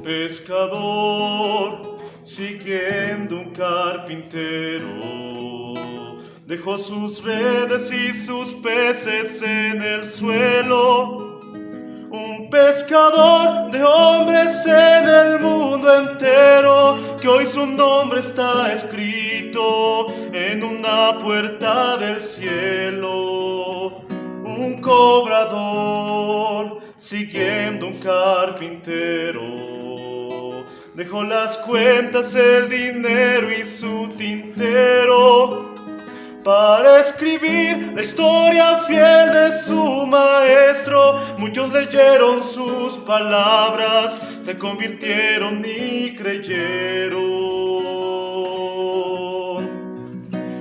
pescador, siguiendo un carpintero, dejó sus redes y sus peces en el suelo. Un pescador de hombres en el mundo entero, que hoy su nombre está escrito en una puerta del cielo. Un cobrador siguiendo un carpintero, dejó las cuentas, el dinero y su tintero para escribir la historia fiel de su maestro. Muchos leyeron sus palabras, se convirtieron y creyeron.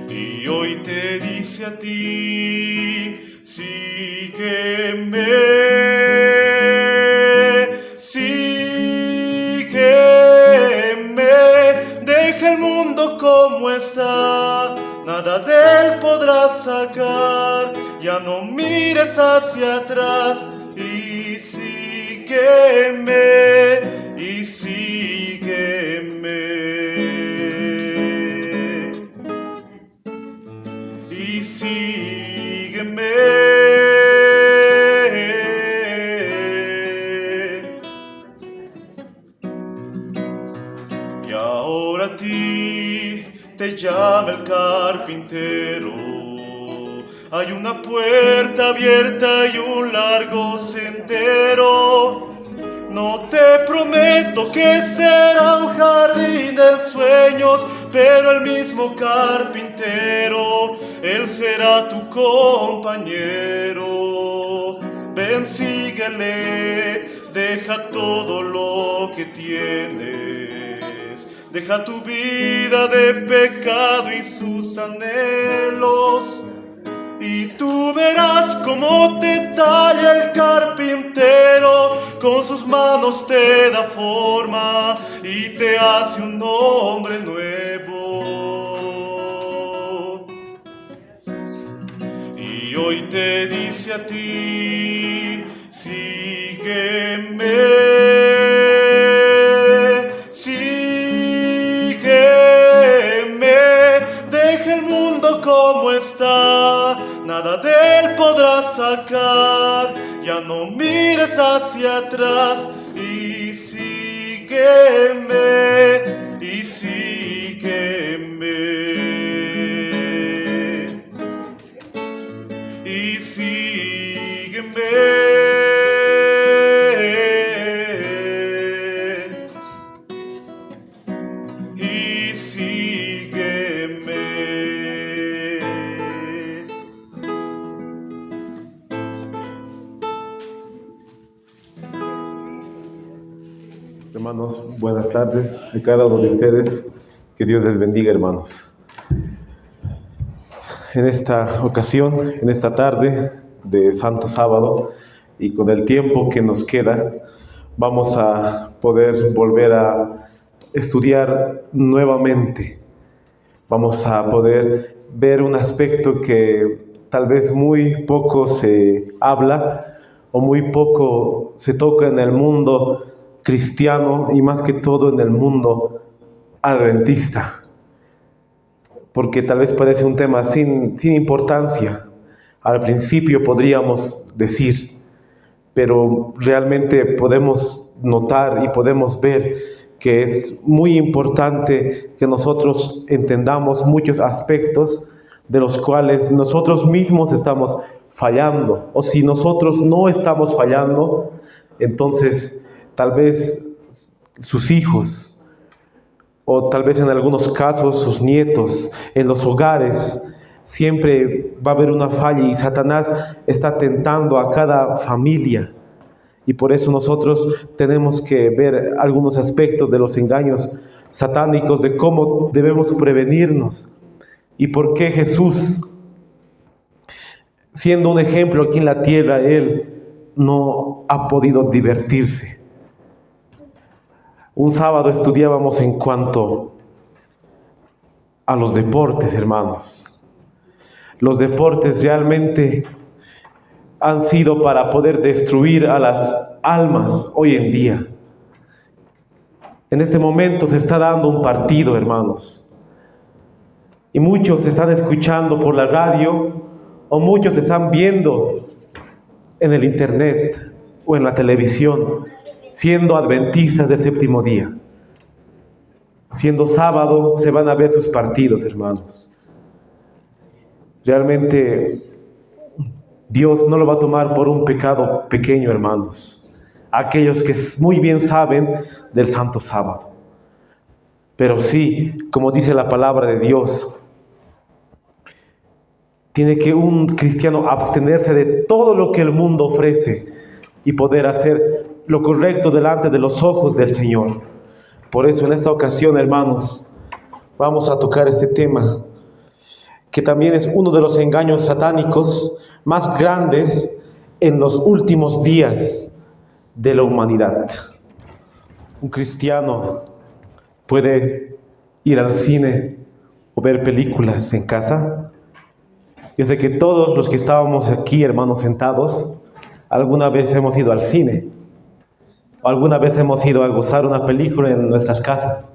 Y hoy te dice a ti: sígueme, sígueme, deja el mundo como está, nada de él podrás sacar, ya no mires hacia atrás, y sígueme, y sígueme, y sígueme. Y ahora a ti te llama el carpintero, hay una puerta abierta y un largo sendero. No te prometo que será un jardín de sueños, pero el mismo carpintero, él será tu compañero. Ven, síguele, deja todo lo que tienes, deja tu vida de pecado y sus anhelos, y tú verás cómo te talla el carpintero, con sus manos te da forma y te hace un hombre nuevo. Y hoy te dice a ti: sígueme, sígueme, deja el mundo como está, nada de él podrás sacar, ya no mires hacia atrás, y sígueme, y sígueme, y sígueme. Y sígueme. Hermanos, buenas tardes a cada uno de ustedes. Que Dios les bendiga, hermanos. En esta ocasión, en esta tarde de Santo Sábado, y con el tiempo que nos queda, vamos a poder volver a estudiar nuevamente. Vamos a poder ver un aspecto que tal vez muy poco se habla o muy poco se toca en el mundo cristiano, y más que todo en el mundo adventista, porque tal vez parece un tema sin importancia al principio, podríamos decir, pero realmente podemos notar y podemos ver que es muy importante que nosotros entendamos muchos aspectos de los cuales nosotros mismos estamos fallando, o si nosotros no estamos fallando, entonces tal vez sus hijos, o tal vez en algunos casos sus nietos, en los hogares, siempre va a haber una falla, y Satanás está tentando a cada familia. Y por eso nosotros tenemos que ver algunos aspectos de los engaños satánicos, de cómo debemos prevenirnos, y por qué Jesús, siendo un ejemplo aquí en la tierra, Él no ha podido divertirse. Un sábado estudiábamos en cuanto a los deportes, hermanos. Los deportes realmente han sido para poder destruir a las almas hoy en día. En este momento se está dando un partido, hermanos. Y muchos están escuchando por la radio o muchos están viendo en el internet o en la televisión, siendo adventistas del séptimo día. Siendo sábado se van a ver sus partidos, hermanos. Realmente Dios no lo va a tomar por un pecado pequeño, hermanos. Aquellos que muy bien saben del Santo Sábado. Pero sí, como dice la palabra de Dios, tiene que un cristiano abstenerse de todo lo que el mundo ofrece y poder hacer lo correcto delante de los ojos del Señor. Por eso en esta ocasión, hermanos, vamos a tocar este tema, que también es uno de los engaños satánicos más grandes en los últimos días de la humanidad. Un cristiano puede ir al cine o ver películas en casa. Yo sé que todos los que estábamos aquí, hermanos, sentados, alguna vez hemos ido al cine, o alguna vez hemos ido a gozar una película en nuestras casas,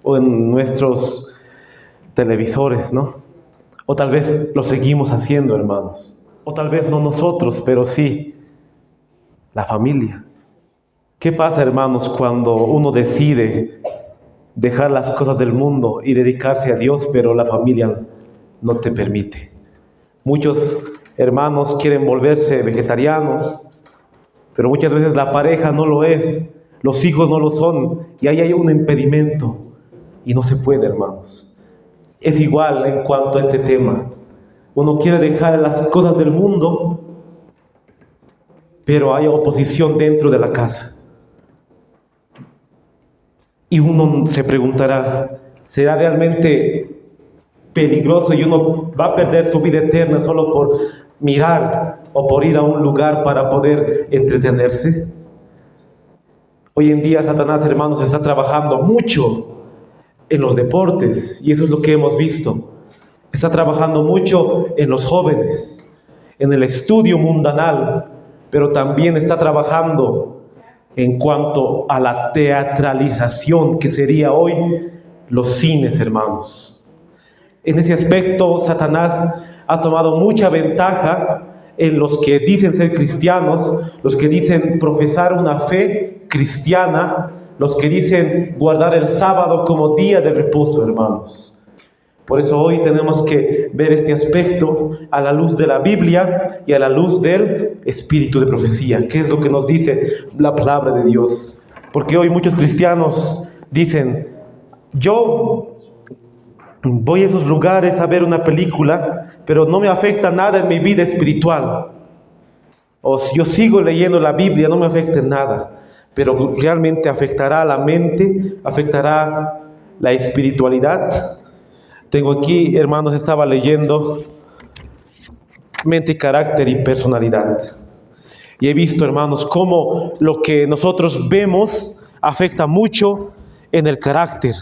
o en nuestros televisores, ¿no? O tal vez lo seguimos haciendo, hermanos. O tal vez no nosotros, pero sí la familia. ¿Qué pasa, hermanos, cuando uno decide dejar las cosas del mundo y dedicarse a Dios, pero la familia no te permite? Muchos hermanos quieren volverse vegetarianos, pero muchas veces la pareja no lo es, los hijos no lo son, y ahí hay un impedimento, y no se puede, hermanos. Es igual en cuanto a este tema. Uno quiere dejar las cosas del mundo, pero hay oposición dentro de la casa. Y uno se preguntará, ¿será realmente peligroso y uno va a perder su vida eterna solo por mirar o por ir a un lugar para poder entretenerse? Hoy en día Satanás, hermanos, está trabajando mucho en los deportes, y eso es lo que hemos visto. Está trabajando mucho en los jóvenes, en el estudio mundanal, pero también está trabajando en cuanto a la teatralización, que sería hoy los cines, hermanos. En ese aspecto, Satanás ha tomado mucha ventaja en los que dicen ser cristianos, los que dicen profesar una fe cristiana, los que dicen guardar el sábado como día de reposo, hermanos. Por eso hoy tenemos que ver este aspecto a la luz de la Biblia y a la luz del espíritu de profecía, que es lo que nos dice la palabra de Dios. Porque hoy muchos cristianos dicen, yo voy a esos lugares a ver una película, pero no me afecta nada en mi vida espiritual. O si yo sigo leyendo la Biblia, no me afecta en nada, pero realmente afectará la mente, afectará la espiritualidad. Tengo aquí, hermanos, estaba leyendo Mente, Carácter y Personalidad. Y he visto, hermanos, cómo lo que nosotros vemos afecta mucho en el carácter.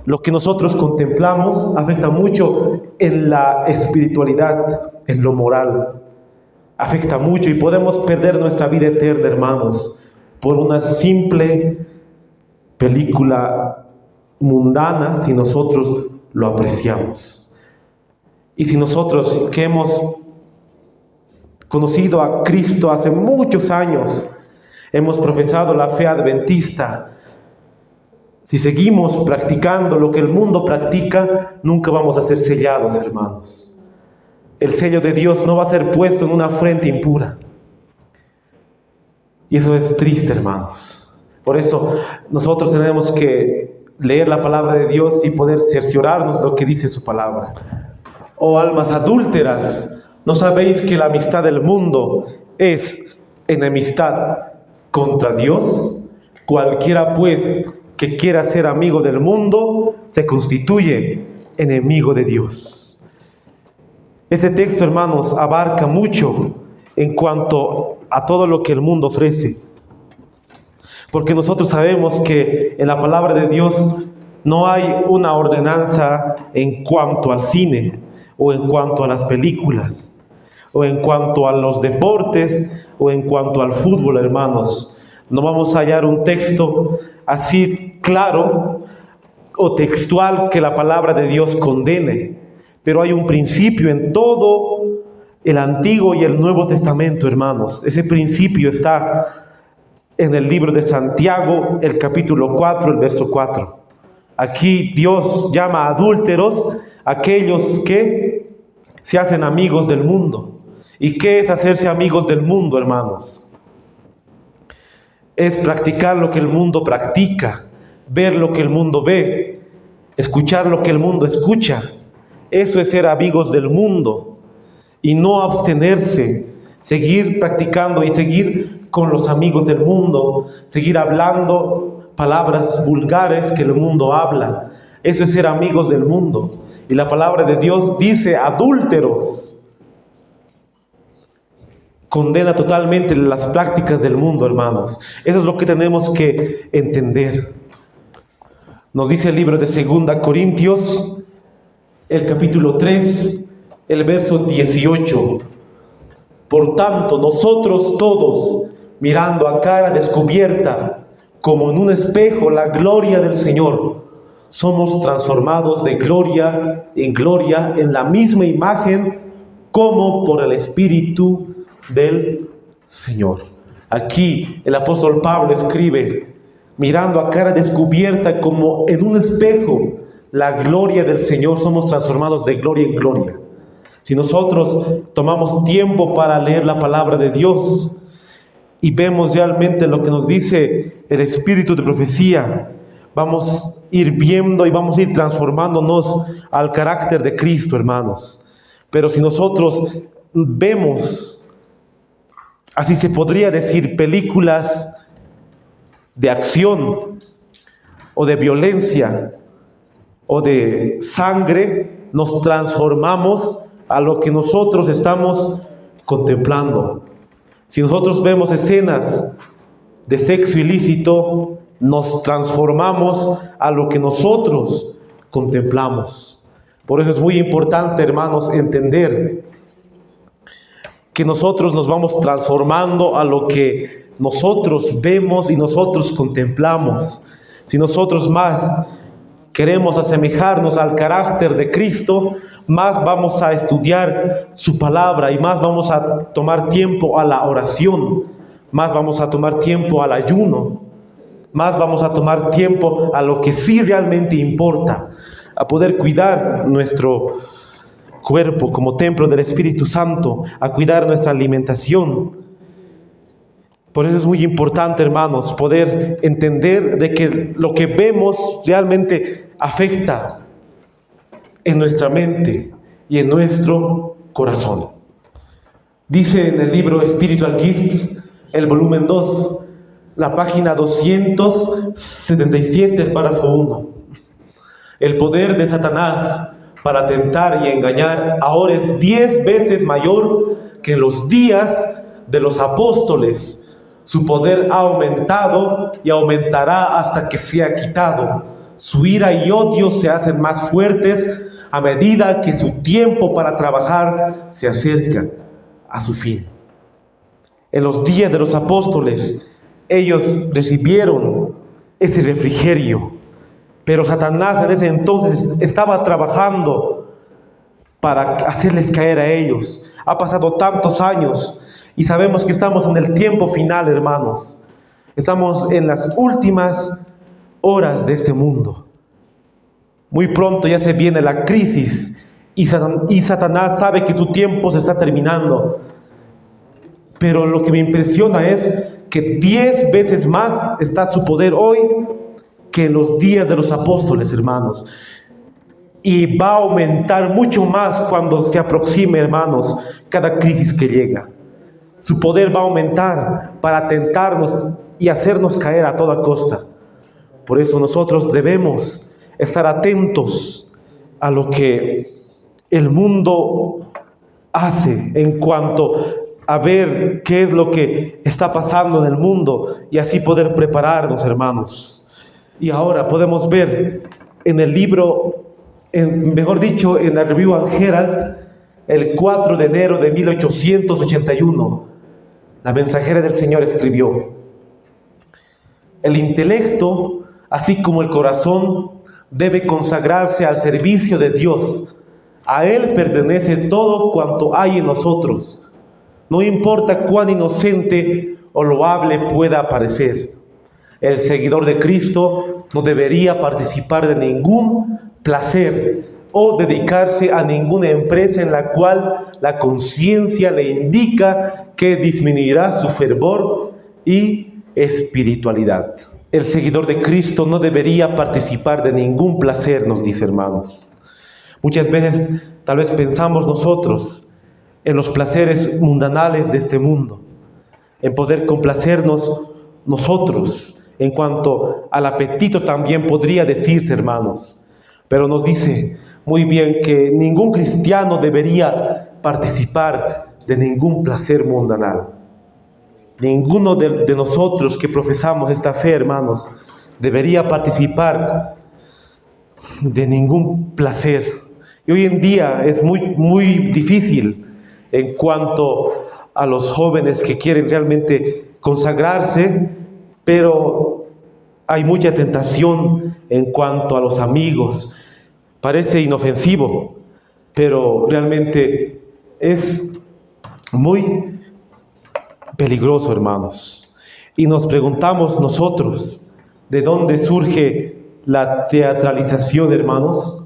Lo que nosotros contemplamos afecta mucho en la espiritualidad, en lo moral. Afecta mucho y podemos perder nuestra vida eterna, hermanos, por una simple película mundana si nosotros lo apreciamos. Y si nosotros que hemos conocido a Cristo hace muchos años, hemos profesado la fe adventista, si seguimos practicando lo que el mundo practica, nunca vamos a ser sellados, hermanos. El sello de Dios no va a ser puesto en una frente impura. Y eso es triste, hermanos. Por eso nosotros tenemos que leer la palabra de Dios y poder cerciorarnos lo que dice su palabra. Oh almas adúlteras, ¿no sabéis que la amistad del mundo es enemistad contra Dios? Cualquiera pues que quiera ser amigo del mundo se constituye enemigo de Dios. Este texto, hermanos, abarca mucho en cuanto a todo lo que el mundo ofrece. Porque nosotros sabemos que en la palabra de Dios no hay una ordenanza en cuanto al cine, o en cuanto a las películas, o en cuanto a los deportes, o en cuanto al fútbol, hermanos. No vamos a hallar un texto así claro o textual que la palabra de Dios condene, pero hay un principio en todo el Antiguo y el Nuevo Testamento, hermanos. Ese principio está en el libro de Santiago, el capítulo 4, el verso 4. Aquí Dios llama adúlteros a aquellos que se hacen amigos del mundo. ¿Y qué es hacerse amigos del mundo, hermanos? Es practicar lo que el mundo practica, ver lo que el mundo ve, escuchar lo que el mundo escucha. Eso es ser amigos del mundo y no abstenerse, seguir practicando y seguir con los amigos del mundo, seguir hablando palabras vulgares que el mundo habla. Eso es ser amigos del mundo. Y la palabra de Dios dice adúlteros. Condena totalmente las prácticas del mundo, hermanos. Eso es lo que tenemos que entender. Nos dice el libro de 2 Corintios, el capítulo 3, el verso 18. Por tanto, nosotros todos, mirando a cara descubierta, como en un espejo, la gloria del Señor, somos transformados de gloria en gloria en la misma imagen, como por el Espíritu del Señor. Aquí el apóstol Pablo escribe, mirando a cara descubierta como en un espejo la gloria del Señor, somos transformados de gloria en gloria. Si nosotros tomamos tiempo para leer la palabra de Dios y vemos realmente lo que nos dice el espíritu de profecía, vamos a ir viendo y vamos a ir transformándonos al carácter de Cristo, hermanos. Pero si nosotros vemos, así se podría decir, películas de acción o de violencia o de sangre, nos transformamos a lo que nosotros estamos contemplando. Si nosotros vemos escenas de sexo ilícito, nos transformamos a lo que nosotros contemplamos. Por eso es muy importante, hermanos, entender que nosotros nos vamos transformando a lo que nosotros vemos y nosotros contemplamos. Si nosotros más queremos asemejarnos al carácter de Cristo, más vamos a estudiar su palabra y más vamos a tomar tiempo a la oración, más vamos a tomar tiempo al ayuno, más vamos a tomar tiempo a lo que sí realmente importa, a poder cuidar nuestro cuerpo como templo del Espíritu Santo, a cuidar nuestra alimentación. Por eso es muy importante, hermanos, poder entender de que lo que vemos realmente afecta en nuestra mente y en nuestro corazón. Dice en el libro Spiritual Gifts, el volumen 2, la página 277, el párrafo 1. El poder de Satanás para tentar y engañar ahora es 10 veces mayor que en los días de los apóstoles. Su poder ha aumentado y aumentará hasta que sea quitado. Su ira y odio se hacen más fuertes a medida que su tiempo para trabajar se acerca a su fin. En los días de los apóstoles, ellos recibieron ese refrigerio, pero Satanás en ese entonces estaba trabajando para hacerles caer a ellos. Ha pasado tantos años y sabemos que estamos en el tiempo final, hermanos. Estamos en las últimas horas de este mundo. Muy pronto ya se viene la crisis y Satanás sabe que su tiempo se está terminando. Pero lo que me impresiona es que 10 veces más está su poder hoy que en los días de los apóstoles, hermanos. Y va a aumentar mucho más cuando se aproxime, hermanos, cada crisis que llega. Su poder va a aumentar para tentarnos y hacernos caer a toda costa. Por eso nosotros debemos estar atentos a lo que el mundo hace en cuanto a ver qué es lo que está pasando en el mundo y así poder prepararnos, hermanos. Y ahora podemos ver en el libro, mejor dicho, en la Review and Herald, el 4 de enero de 1881, la mensajera del Señor escribió: El intelecto, así como el corazón, debe consagrarse al servicio de Dios. A Él pertenece todo cuanto hay en nosotros. No importa cuán inocente o loable pueda parecer. El seguidor de Cristo no debería participar de ningún placer o dedicarse a ninguna empresa en la cual la conciencia le indica que disminuirá su fervor y espiritualidad. El seguidor de Cristo no debería participar de ningún placer, nos dice, hermanos. Muchas veces tal vez pensamos nosotros en los placeres mundanales de este mundo, en poder complacernos nosotros, en cuanto al apetito también podría decirse, hermanos. Pero nos dice muy bien que ningún cristiano debería participar de ningún placer mundanal. Ninguno de nosotros que profesamos esta fe, hermanos, debería participar de ningún placer. Y hoy en día es muy difícil en cuanto a los jóvenes que quieren realmente consagrarse, pero hay mucha tentación en cuanto a los amigos. Parece inofensivo, pero realmente es muy peligroso, hermanos. Y nos preguntamos nosotros, ¿de dónde surge la teatralización, hermanos?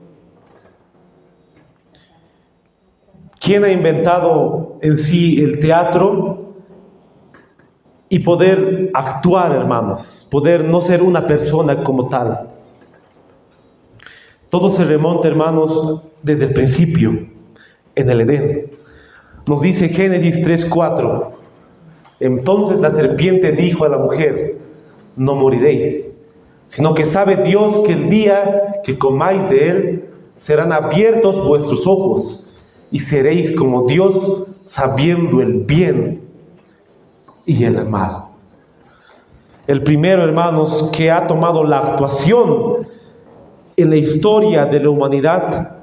¿Quién ha inventado en sí el teatro y poder actuar, hermanos? Poder no ser una persona como tal. Todo se remonta, hermanos, desde el principio, en el Edén. Nos dice Génesis 3:4. Entonces la serpiente dijo a la mujer: no moriréis, sino que sabe Dios que el día que comáis de él, serán abiertos vuestros ojos, y seréis como Dios, sabiendo el bien y el mal. El primero, hermanos, que ha tomado la actuación en la historia de la humanidad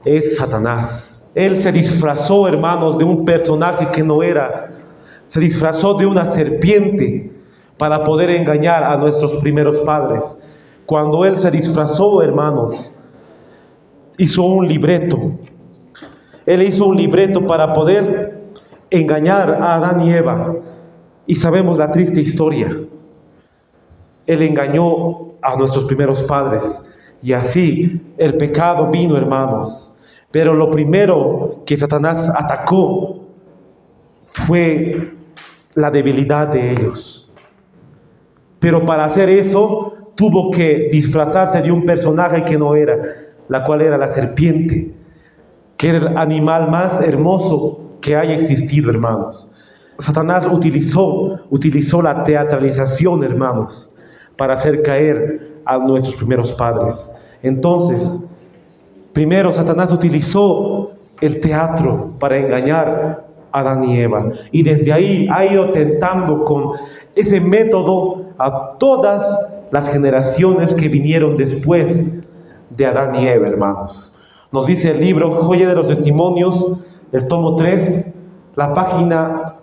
es Satanás. Él se disfrazó, hermanos, de un personaje que no era. Se disfrazó de una serpiente para poder engañar a nuestros primeros padres. Cuando él se disfrazó, hermanos, hizo un libreto. Él hizo un libreto para poder engañar a Adán y Eva. Y sabemos la triste historia. Él engañó a nuestros primeros padres. Y así el pecado vino, hermanos. Pero lo primero que Satanás atacó fue la debilidad de ellos. Pero para hacer eso, tuvo que disfrazarse de un personaje que no era, la cual era la serpiente, que era el animal más hermoso que haya existido, hermanos. Satanás utilizó la teatralización, hermanos, para hacer caer a nuestros primeros padres. Entonces, primero Satanás utilizó el teatro para engañar a Adán y Eva, y desde ahí ha ido tentando con ese método a todas las generaciones que vinieron después de Adán y Eva, hermanos. Nos dice el libro Joya de los Testimonios, el tomo 3, la página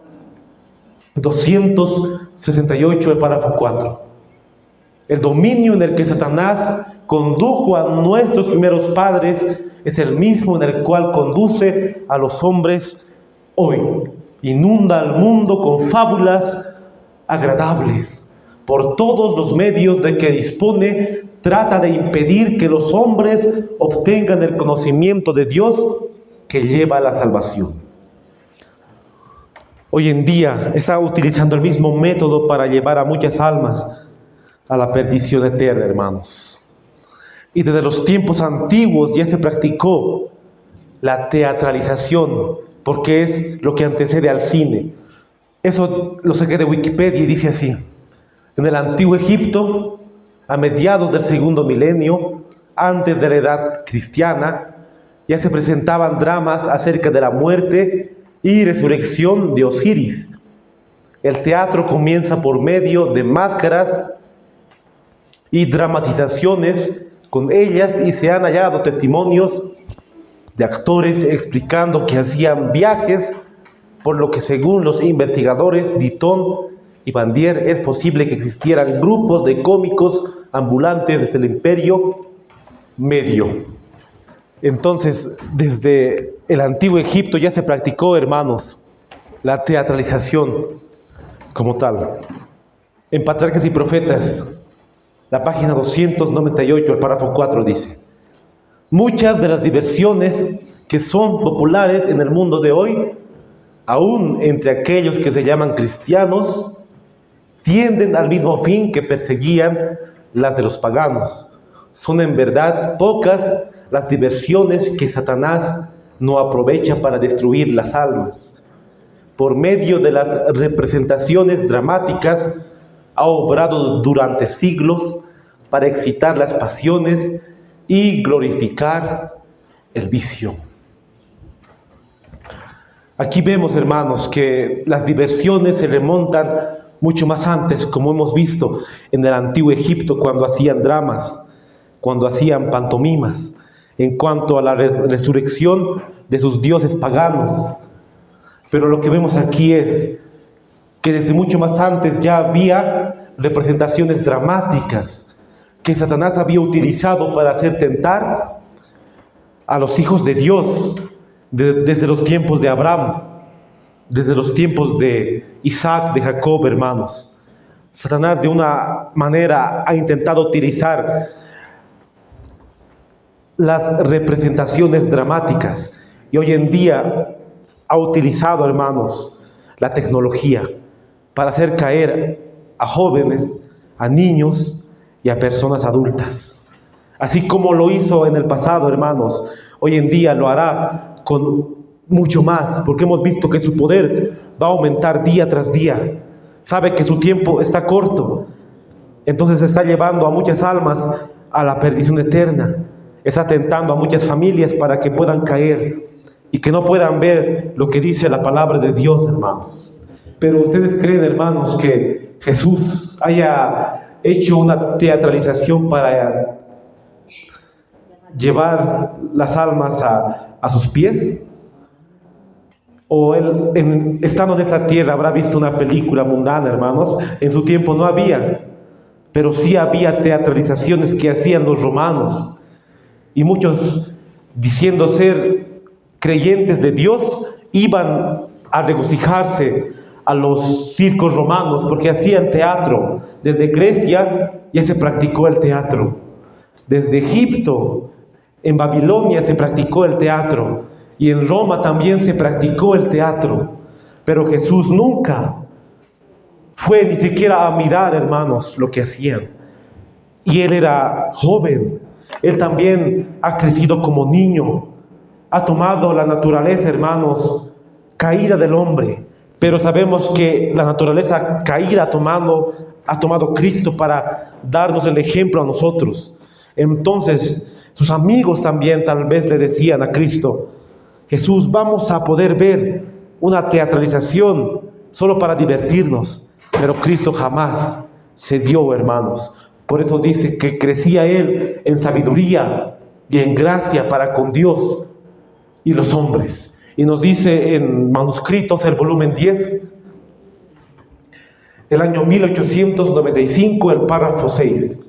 268, el párrafo 4. El dominio en el que Satanás condujo a nuestros primeros padres es el mismo en el cual conduce a los hombres hoy. Inunda al mundo con fábulas agradables. Por todos los medios de que dispone, trata de impedir que los hombres obtengan el conocimiento de Dios que lleva a la salvación. Hoy en día está utilizando el mismo método para llevar a muchas almas a la perdición eterna, hermanos. Y desde los tiempos antiguos ya se practicó la teatralización, porque es lo que antecede al cine. Eso lo saqué de Wikipedia y dice así: en el antiguo Egipto, a mediados del segundo milenio, antes de la edad cristiana, ya se presentaban dramas acerca de la muerte y resurrección de Osiris. El teatro comienza por medio de máscaras y dramatizaciones con ellas, y se han hallado testimonios de actores explicando que hacían viajes, por lo que según los investigadores Ditton y Bandier, es posible que existieran grupos de cómicos ambulantes desde el Imperio Medio. Entonces, desde el antiguo Egipto ya se practicó, hermanos, la teatralización como tal. En Patriarcas y Profetas, la página 298, el párrafo 4 dice: muchas de las diversiones que son populares en el mundo de hoy, aún entre aquellos que se llaman cristianos, tienden al mismo fin que perseguían las de los paganos. Son en verdad pocas las diversiones que Satanás no aprovecha para destruir las almas. Por medio de las representaciones dramáticas, ha obrado durante siglos para excitar las pasiones y glorificar el vicio. Aquí vemos, hermanos, que las diversiones se remontan mucho más antes, como hemos visto en el antiguo Egipto, cuando hacían dramas, cuando hacían pantomimas, en cuanto a la resurrección de sus dioses paganos. Pero lo que vemos aquí es que desde mucho más antes ya había representaciones dramáticas que Satanás había utilizado para hacer tentar a los hijos de Dios desde los tiempos de Abraham, desde los tiempos de Isaac, de Jacob, hermanos. Satanás de una manera ha intentado utilizar las representaciones dramáticas y hoy en día ha utilizado, hermanos, la tecnología para hacer caer a jóvenes, a niños y a personas adultas. Así como lo hizo en el pasado, hermanos, hoy en día lo hará con mucho más, porque hemos visto que su poder va a aumentar día tras día. Sabe que su tiempo está corto, entonces está llevando a muchas almas a la perdición eterna. Está tentando a muchas familias para que puedan caer y que no puedan ver lo que dice la palabra de Dios, hermanos. Pero ustedes creen, hermanos, que Jesús haya hecho una teatralización para llevar las almas a sus pies? ¿O él, estando en esta tierra, habrá visto una película mundana, hermanos? En su tiempo no había, pero sí había teatralizaciones que hacían los romanos. Y muchos, diciendo ser creyentes de Dios, iban a regocijarse a los circos romanos porque hacían teatro. Desde Grecia ya se practicó el teatro. Desde Egipto, en Babilonia se practicó el teatro. Y en Roma también se practicó el teatro. Pero Jesús nunca fue ni siquiera a mirar, hermanos, lo que hacían. Y él era joven. Él también ha crecido como niño. Ha tomado la naturaleza, hermanos, caída del hombre. Pero sabemos que la naturaleza caída ha tomado Cristo para darnos el ejemplo a nosotros. Entonces, sus amigos también tal vez le decían a Cristo: Jesús, vamos a poder ver una teatralización solo para divertirnos. Pero Cristo jamás se dio, hermanos. Por eso dice que crecía él en sabiduría y en gracia para con Dios y los hombres. Y nos dice en manuscritos, el volumen 10, el año 1895, el párrafo 6.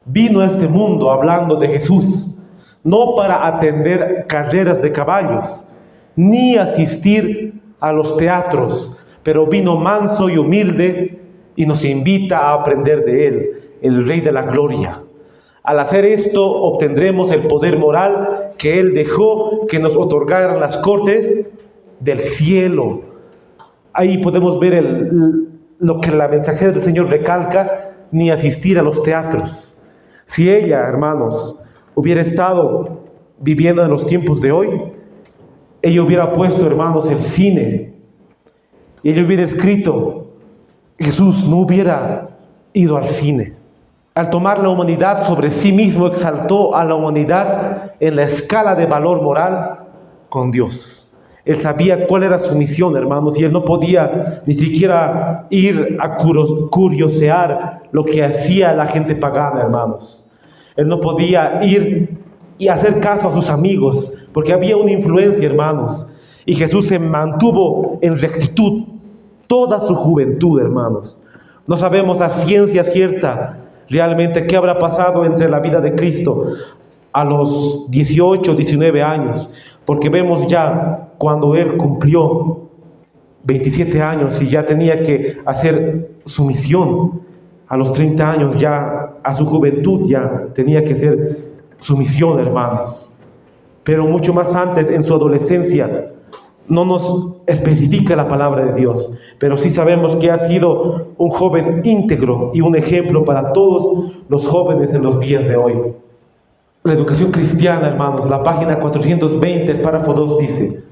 Vino a este mundo, hablando de Jesús, no para atender carreras de caballos, ni asistir a los teatros, pero vino manso y humilde y nos invita a aprender de él, el Rey de la Gloria. Al hacer esto obtendremos el poder moral que él dejó que nos otorgaran las cortes del cielo. Ahí podemos ver lo que la mensajera del Señor recalca: ni asistir a los teatros. Si ella, hermanos, hubiera estado viviendo en los tiempos de hoy, ella hubiera puesto, hermanos, el cine, y ella hubiera escrito: Jesús no hubiera ido al cine. Al tomar la humanidad sobre sí mismo, exaltó a la humanidad en la escala de valor moral con Dios. Él sabía cuál era su misión, hermanos, y él no podía ni siquiera ir a curiosear lo que hacía la gente pagana, hermanos. Él no podía ir y hacer caso a sus amigos, porque había una influencia, hermanos. Y Jesús se mantuvo en rectitud toda su juventud, hermanos. No sabemos a ciencia cierta realmente qué habrá pasado entre la vida de Cristo a los 18, 19 años, porque vemos ya cuando Él cumplió 27 años y ya tenía que hacer su misión. A los 30 años ya, a su juventud ya tenía que hacer su misión, hermanos. Pero mucho más antes, en su adolescencia, no nos especifica la palabra de Dios, pero sí sabemos que ha sido un joven íntegro y un ejemplo para todos los jóvenes en los días de hoy. La educación cristiana, hermanos, la página 420, el párrafo 2 dice: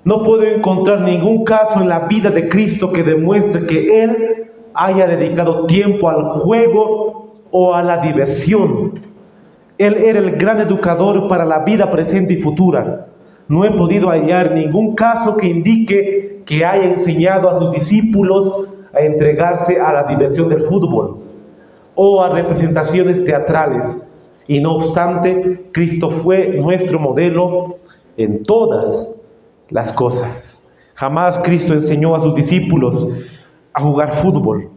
no puedo encontrar ningún caso en la vida de Cristo que demuestre que Él haya dedicado tiempo al juego o a la diversión. Él era el gran educador para la vida presente y futura. No he podido hallar ningún caso que indique que haya enseñado a sus discípulos a entregarse a la diversión del fútbol o a representaciones teatrales. Y no obstante, Cristo fue nuestro modelo en todas las cosas. Jamás Cristo enseñó a sus discípulos a jugar fútbol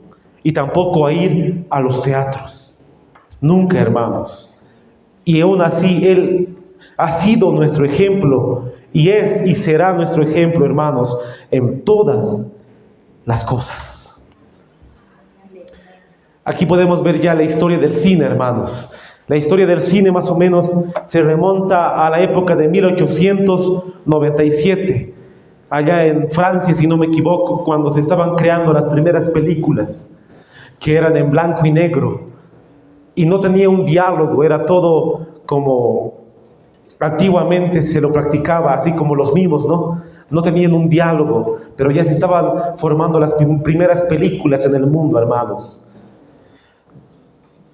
y tampoco a ir a los teatros. Nunca, hermanos. Y aún así, Él ha sido nuestro ejemplo y es y será nuestro ejemplo, hermanos, en todas las cosas. Aquí podemos ver ya la historia del cine, hermanos. La historia del cine más o menos se remonta a la época de 1897, allá en Francia, si no me equivoco, cuando se estaban creando las primeras películas, que eran en blanco y negro, y no tenía un diálogo, era todo como antiguamente se lo practicaba, así como los mimos, ¿no? No tenían un diálogo, pero ya se estaban formando las primeras películas en el mundo, hermanos.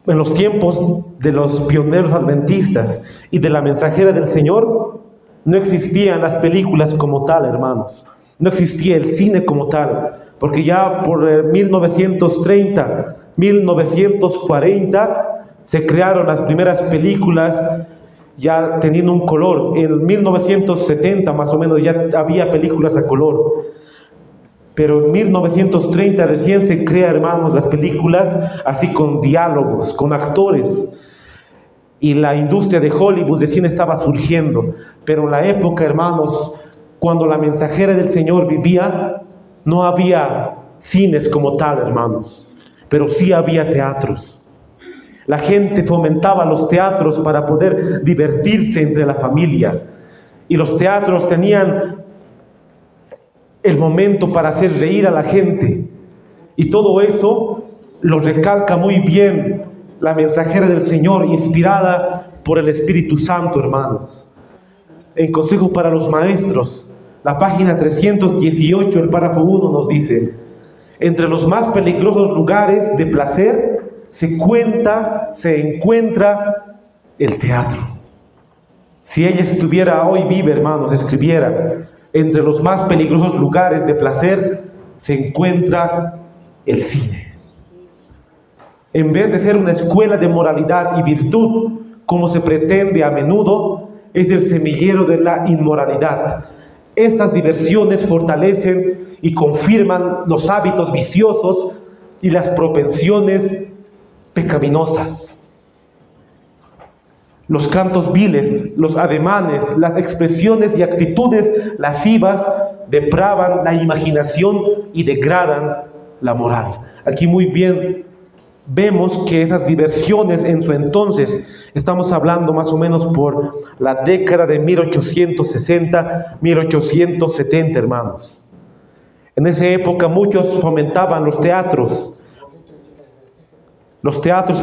En los tiempos de los pioneros adventistas y de la mensajera del Señor, no existían las películas como tal, hermanos. No existía el cine como tal, porque ya por 1930, 1940, se crearon las primeras películas ya teniendo un color. En 1970 más o menos ya había películas a color. Pero en 1930 recién se crea, hermanos, las películas así con diálogos, con actores. Y la industria de Hollywood recién estaba surgiendo. Pero en la época, hermanos, cuando la mensajera del Señor vivía, no había cines como tal, hermanos. Pero sí había teatros. La gente fomentaba los teatros para poder divertirse entre la familia. Y los teatros tenían el momento para hacer reír a la gente. Y todo eso lo recalca muy bien la mensajera del Señor, inspirada por el Espíritu Santo, hermanos. En Consejo para los Maestros, la página 318, el párrafo 1 nos dice: entre los más peligrosos lugares de placer se encuentra el teatro. Si ella estuviera hoy viva, hermanos, escribiera: entre los más peligrosos lugares de placer se encuentra el cine. En vez de ser una escuela de moralidad y virtud, como se pretende a menudo, es el semillero de la inmoralidad. Estas diversiones fortalecen y confirman los hábitos viciosos y las propensiones pecaminosas. Los cantos viles, los ademanes, las expresiones y actitudes lascivas depravan la imaginación y degradan la moral. Aquí muy bien vemos que esas diversiones en su entonces, estamos hablando más o menos por la década de 1860, 1870, hermanos. En esa época muchos fomentaban los teatros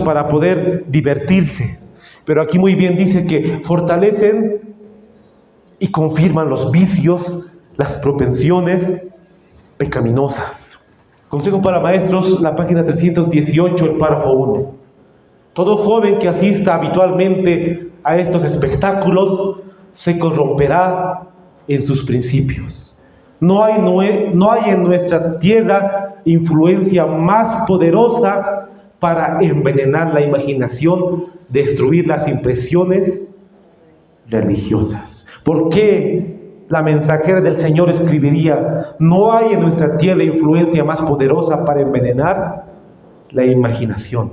para poder divertirse. Pero aquí muy bien dice que fortalecen y confirman los vicios, las propensiones pecaminosas. Consejo para Maestros, la página 318, el párrafo 1. Todo joven que asista habitualmente a estos espectáculos se corromperá en sus principios. No hay en nuestra tierra influencia más poderosa para envenenar la imaginación, destruir las impresiones religiosas. ¿Por qué la mensajera del Señor escribiría: no hay en nuestra tierra influencia más poderosa para envenenar? la imaginación.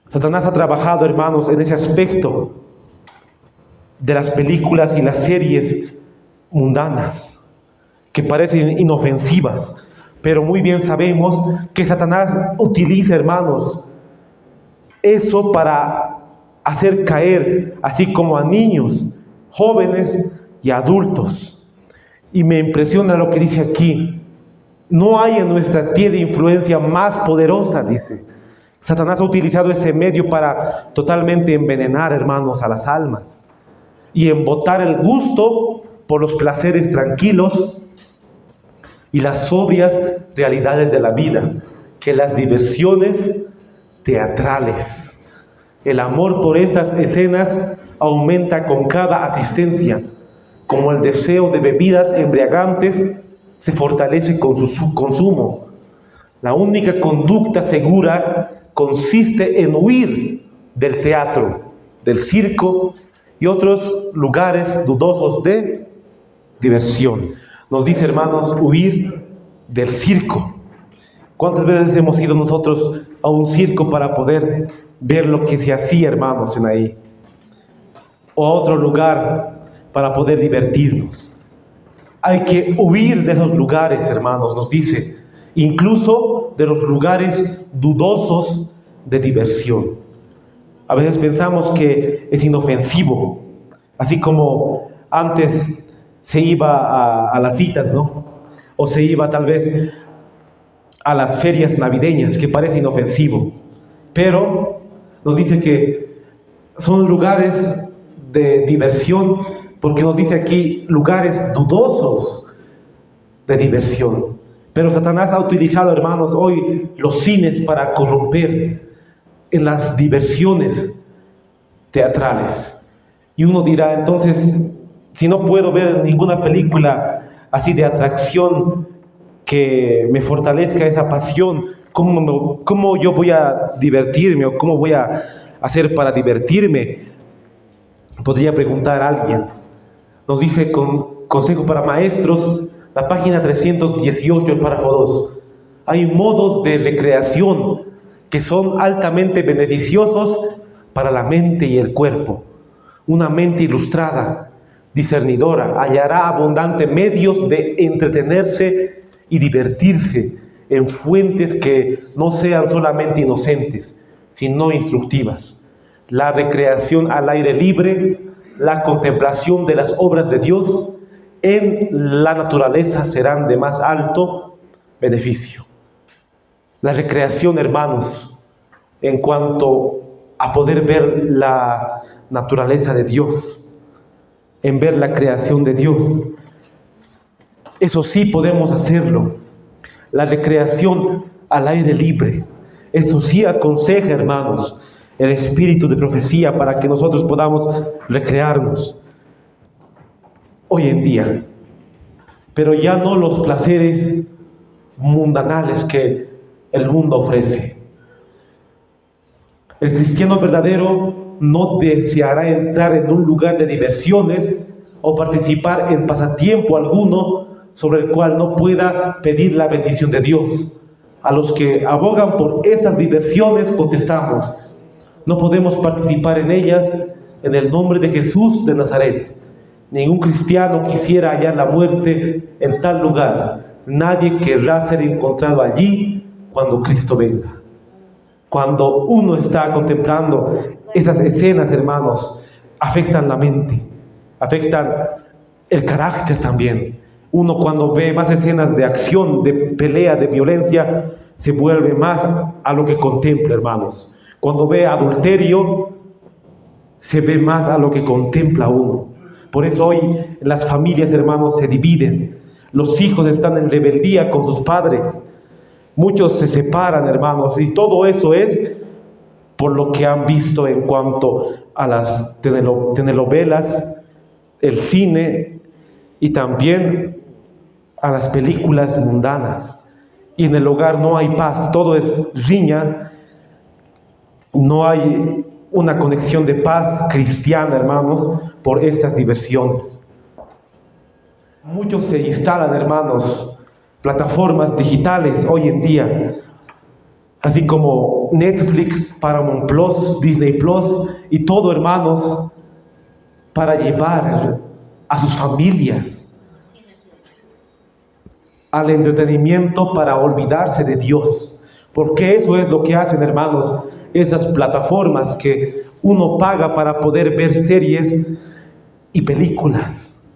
Satanás ha trabajado, hermanos, en ese aspecto de las películas y las series mundanas, que parecen inofensivas, pero muy bien sabemos que Satanás utiliza, hermanos, eso para hacer caer, así como a niños, jóvenes y adultos. Y me impresiona lo que dice aquí: no hay en nuestra tierra influencia más poderosa, dice. Satanás ha utilizado ese medio para totalmente envenenar, hermanos, a las almas y embotar el gusto por los placeres tranquilos y las sobrias realidades de la vida, que las diversiones teatrales. El amor por estas escenas aumenta con cada asistencia, como el deseo de bebidas embriagantes se fortalece con su consumo. La única conducta segura consiste en huir del teatro, del circo y otros lugares dudosos de diversión. Nos dice, hermanos, huir del circo. ¿Cuántas veces hemos ido nosotros a un circo para poder ver lo que se hacía, hermanos, en ahí? O a otro lugar para poder divertirnos. Hay que huir de esos lugares, hermanos, nos dice, incluso de los lugares dudosos de diversión. A veces pensamos que es inofensivo, así como antes se iba a las citas, ¿no? O se iba tal vez a las ferias navideñas, que parece inofensivo, pero nos dice que son lugares de diversión, porque nos dice aquí lugares dudosos de diversión. Pero Satanás ha utilizado, hermanos, hoy los cines para corromper en las diversiones teatrales. Y uno dirá, entonces, si no puedo ver ninguna película así de atracción que me fortalezca esa pasión, ¿cómo yo voy a divertirme o cómo voy a hacer para divertirme? Podría preguntar a alguien. Nos dice con Consejo para Maestros, la página 318, el párrafo 2. Hay modos de recreación que son altamente beneficiosos para la mente y el cuerpo. Una mente ilustrada, discernidora, hallará abundantes medios de entretenerse y divertirse en fuentes que no sean solamente inocentes, sino instructivas. La recreación al aire libre, la contemplación de las obras de Dios en la naturaleza serán de más alto beneficio. La recreación, hermanos, en cuanto a poder ver la naturaleza de Dios, en ver la creación de Dios, eso sí podemos hacerlo. La recreación al aire libre, eso sí aconseja, hermanos, el espíritu de profecía para que nosotros podamos recrearnos hoy en día, pero ya no los placeres mundanales que el mundo ofrece. El cristiano verdadero no deseará entrar en un lugar de diversiones o participar en pasatiempo alguno sobre el cual no pueda pedir la bendición de Dios. A los que abogan por estas diversiones contestamos: no podemos participar en ellas en el nombre de Jesús de Nazaret. Ningún cristiano quisiera hallar la muerte en tal lugar. Nadie querrá ser encontrado allí cuando Cristo venga. Cuando uno está contemplando esas escenas, hermanos, afectan la mente, afectan el carácter también. Uno cuando ve más escenas de acción, de pelea, de violencia, se vuelve más a lo que contempla, hermanos. Cuando ve adulterio, se ve más a lo que contempla uno. Por eso hoy las familias, hermanos, se dividen. Los hijos están en rebeldía con sus padres. Muchos se separan, hermanos, y todo eso es por lo que han visto en cuanto a las telenovelas, el cine y también a las películas mundanas. Y en el hogar no hay paz, todo es riña, no hay una conexión de paz cristiana, hermanos, por estas diversiones. Muchos se instalan, hermanos, plataformas digitales hoy en día, así como Netflix, Paramount Plus, Disney Plus y todo, hermanos, para llevar a sus familias al entretenimiento para olvidarse de Dios. Porque eso es lo que hacen, hermanos, esas plataformas que uno paga para poder ver series y películas.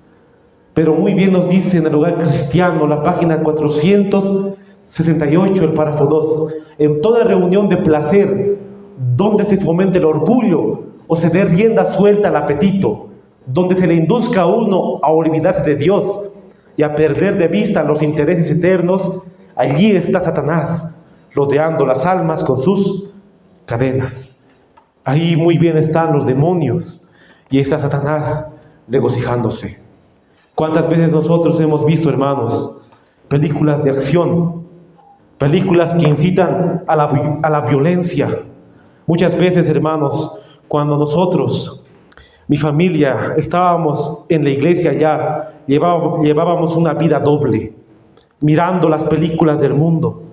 Pero muy bien nos dice en el Hogar Cristiano, la página 468, el párrafo 2, en toda reunión de placer, donde se fomente el orgullo o se dé rienda suelta al apetito, donde se le induzca a uno a olvidarse de Dios y a perder de vista los intereses eternos, allí está Satanás, rodeando las almas con sus cadenas. Ahí muy bien están los demonios y está Satanás regocijándose. ¿Cuántas veces nosotros hemos visto, hermanos, películas de acción, películas que incitan a la violencia? Muchas veces, hermanos, cuando nosotros, mi familia, estábamos en la iglesia ya, llevábamos una vida doble, mirando las películas del mundo.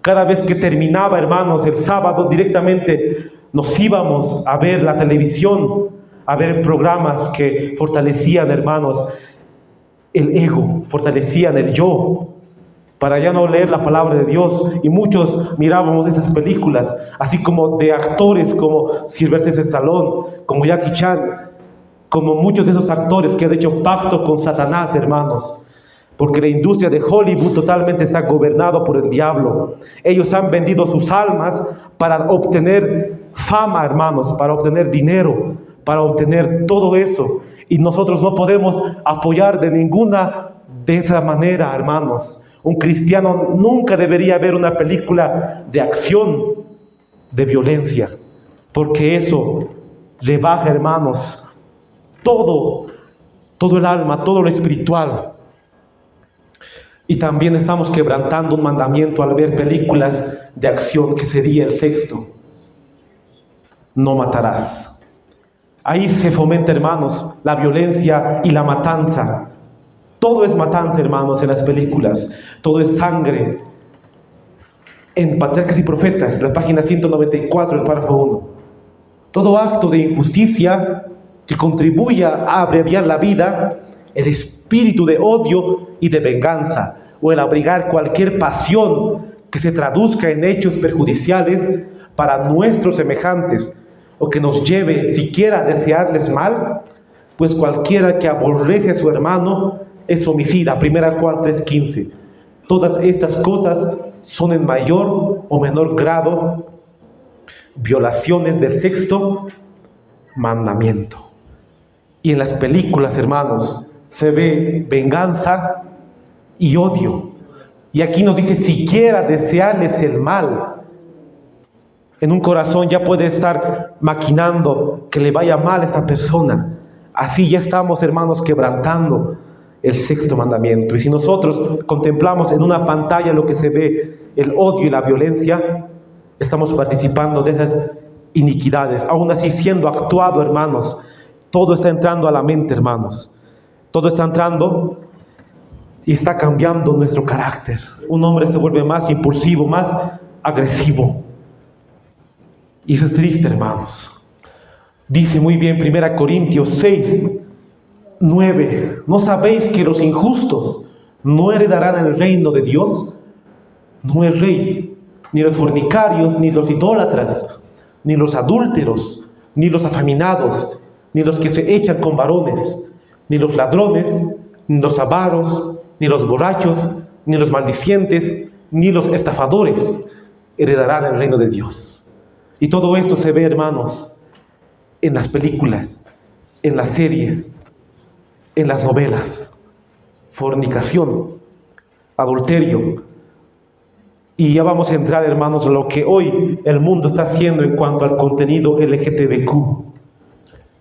Cada vez que terminaba, hermanos, el sábado, directamente nos íbamos a ver la televisión, a ver programas que fortalecían, hermanos, el ego, fortalecían el yo, para ya no leer la palabra de Dios. Y muchos mirábamos esas películas, así como de actores como Sylvester Stallone, como Jackie Chan, como muchos de esos actores que han hecho pacto con Satanás, hermanos. Porque la industria de Hollywood totalmente está gobernado por el diablo. Ellos han vendido sus almas para obtener fama, hermanos, para obtener dinero, para obtener todo eso. Y nosotros no podemos apoyar de ninguna de esa manera, hermanos. Un cristiano nunca debería ver una película de acción, de violencia, porque eso rebaja, hermanos, todo el alma, todo lo espiritual. Y también estamos quebrantando un mandamiento al ver películas de acción, que sería el sexto: no matarás. Ahí se fomenta, hermanos, la violencia y la matanza. Todo es matanza, hermanos, en las películas. Todo es sangre. En Patriarcas y Profetas, la página 194, el párrafo 1. Todo acto de injusticia que contribuya a abreviar la vida, el espíritu de odio y de venganza, o el abrigar cualquier pasión que se traduzca en hechos perjudiciales para nuestros semejantes, o que nos lleve siquiera a desearles mal, pues cualquiera que aborrece a su hermano es homicida. 1 Juan 3:15. Todas estas cosas son en mayor o menor grado violaciones del sexto mandamiento. Y en las películas, hermanos, se ve venganza y odio. Y aquí nos dice siquiera desearles el mal. En un corazón ya puede estar maquinando que le vaya mal a esta persona. Así ya estamos, hermanos, quebrantando el sexto mandamiento. Y si nosotros contemplamos en una pantalla lo que se ve, el odio y la violencia, estamos participando de esas iniquidades. Aún así, siendo actuado, hermanos, todo está entrando a la mente, hermanos. Todo está entrando y está cambiando nuestro carácter. Un hombre se vuelve más impulsivo, más agresivo. Y eso es triste, hermanos. Dice muy bien 1 Corintios 6:9. ¿No sabéis que los injustos no heredarán el reino de Dios? No erréis, ni los fornicarios, ni los idólatras, ni los adúlteros, ni los afeminados, ni los que se echan con varones, ni los ladrones, ni los avaros, ni los borrachos, ni los maldicientes, ni los estafadores heredarán el reino de Dios. Y todo esto se ve, hermanos, en las películas, en las series, en las novelas. Fornicación, adulterio. Y ya vamos a entrar, hermanos, en lo que hoy el mundo está haciendo en cuanto al contenido LGTBQ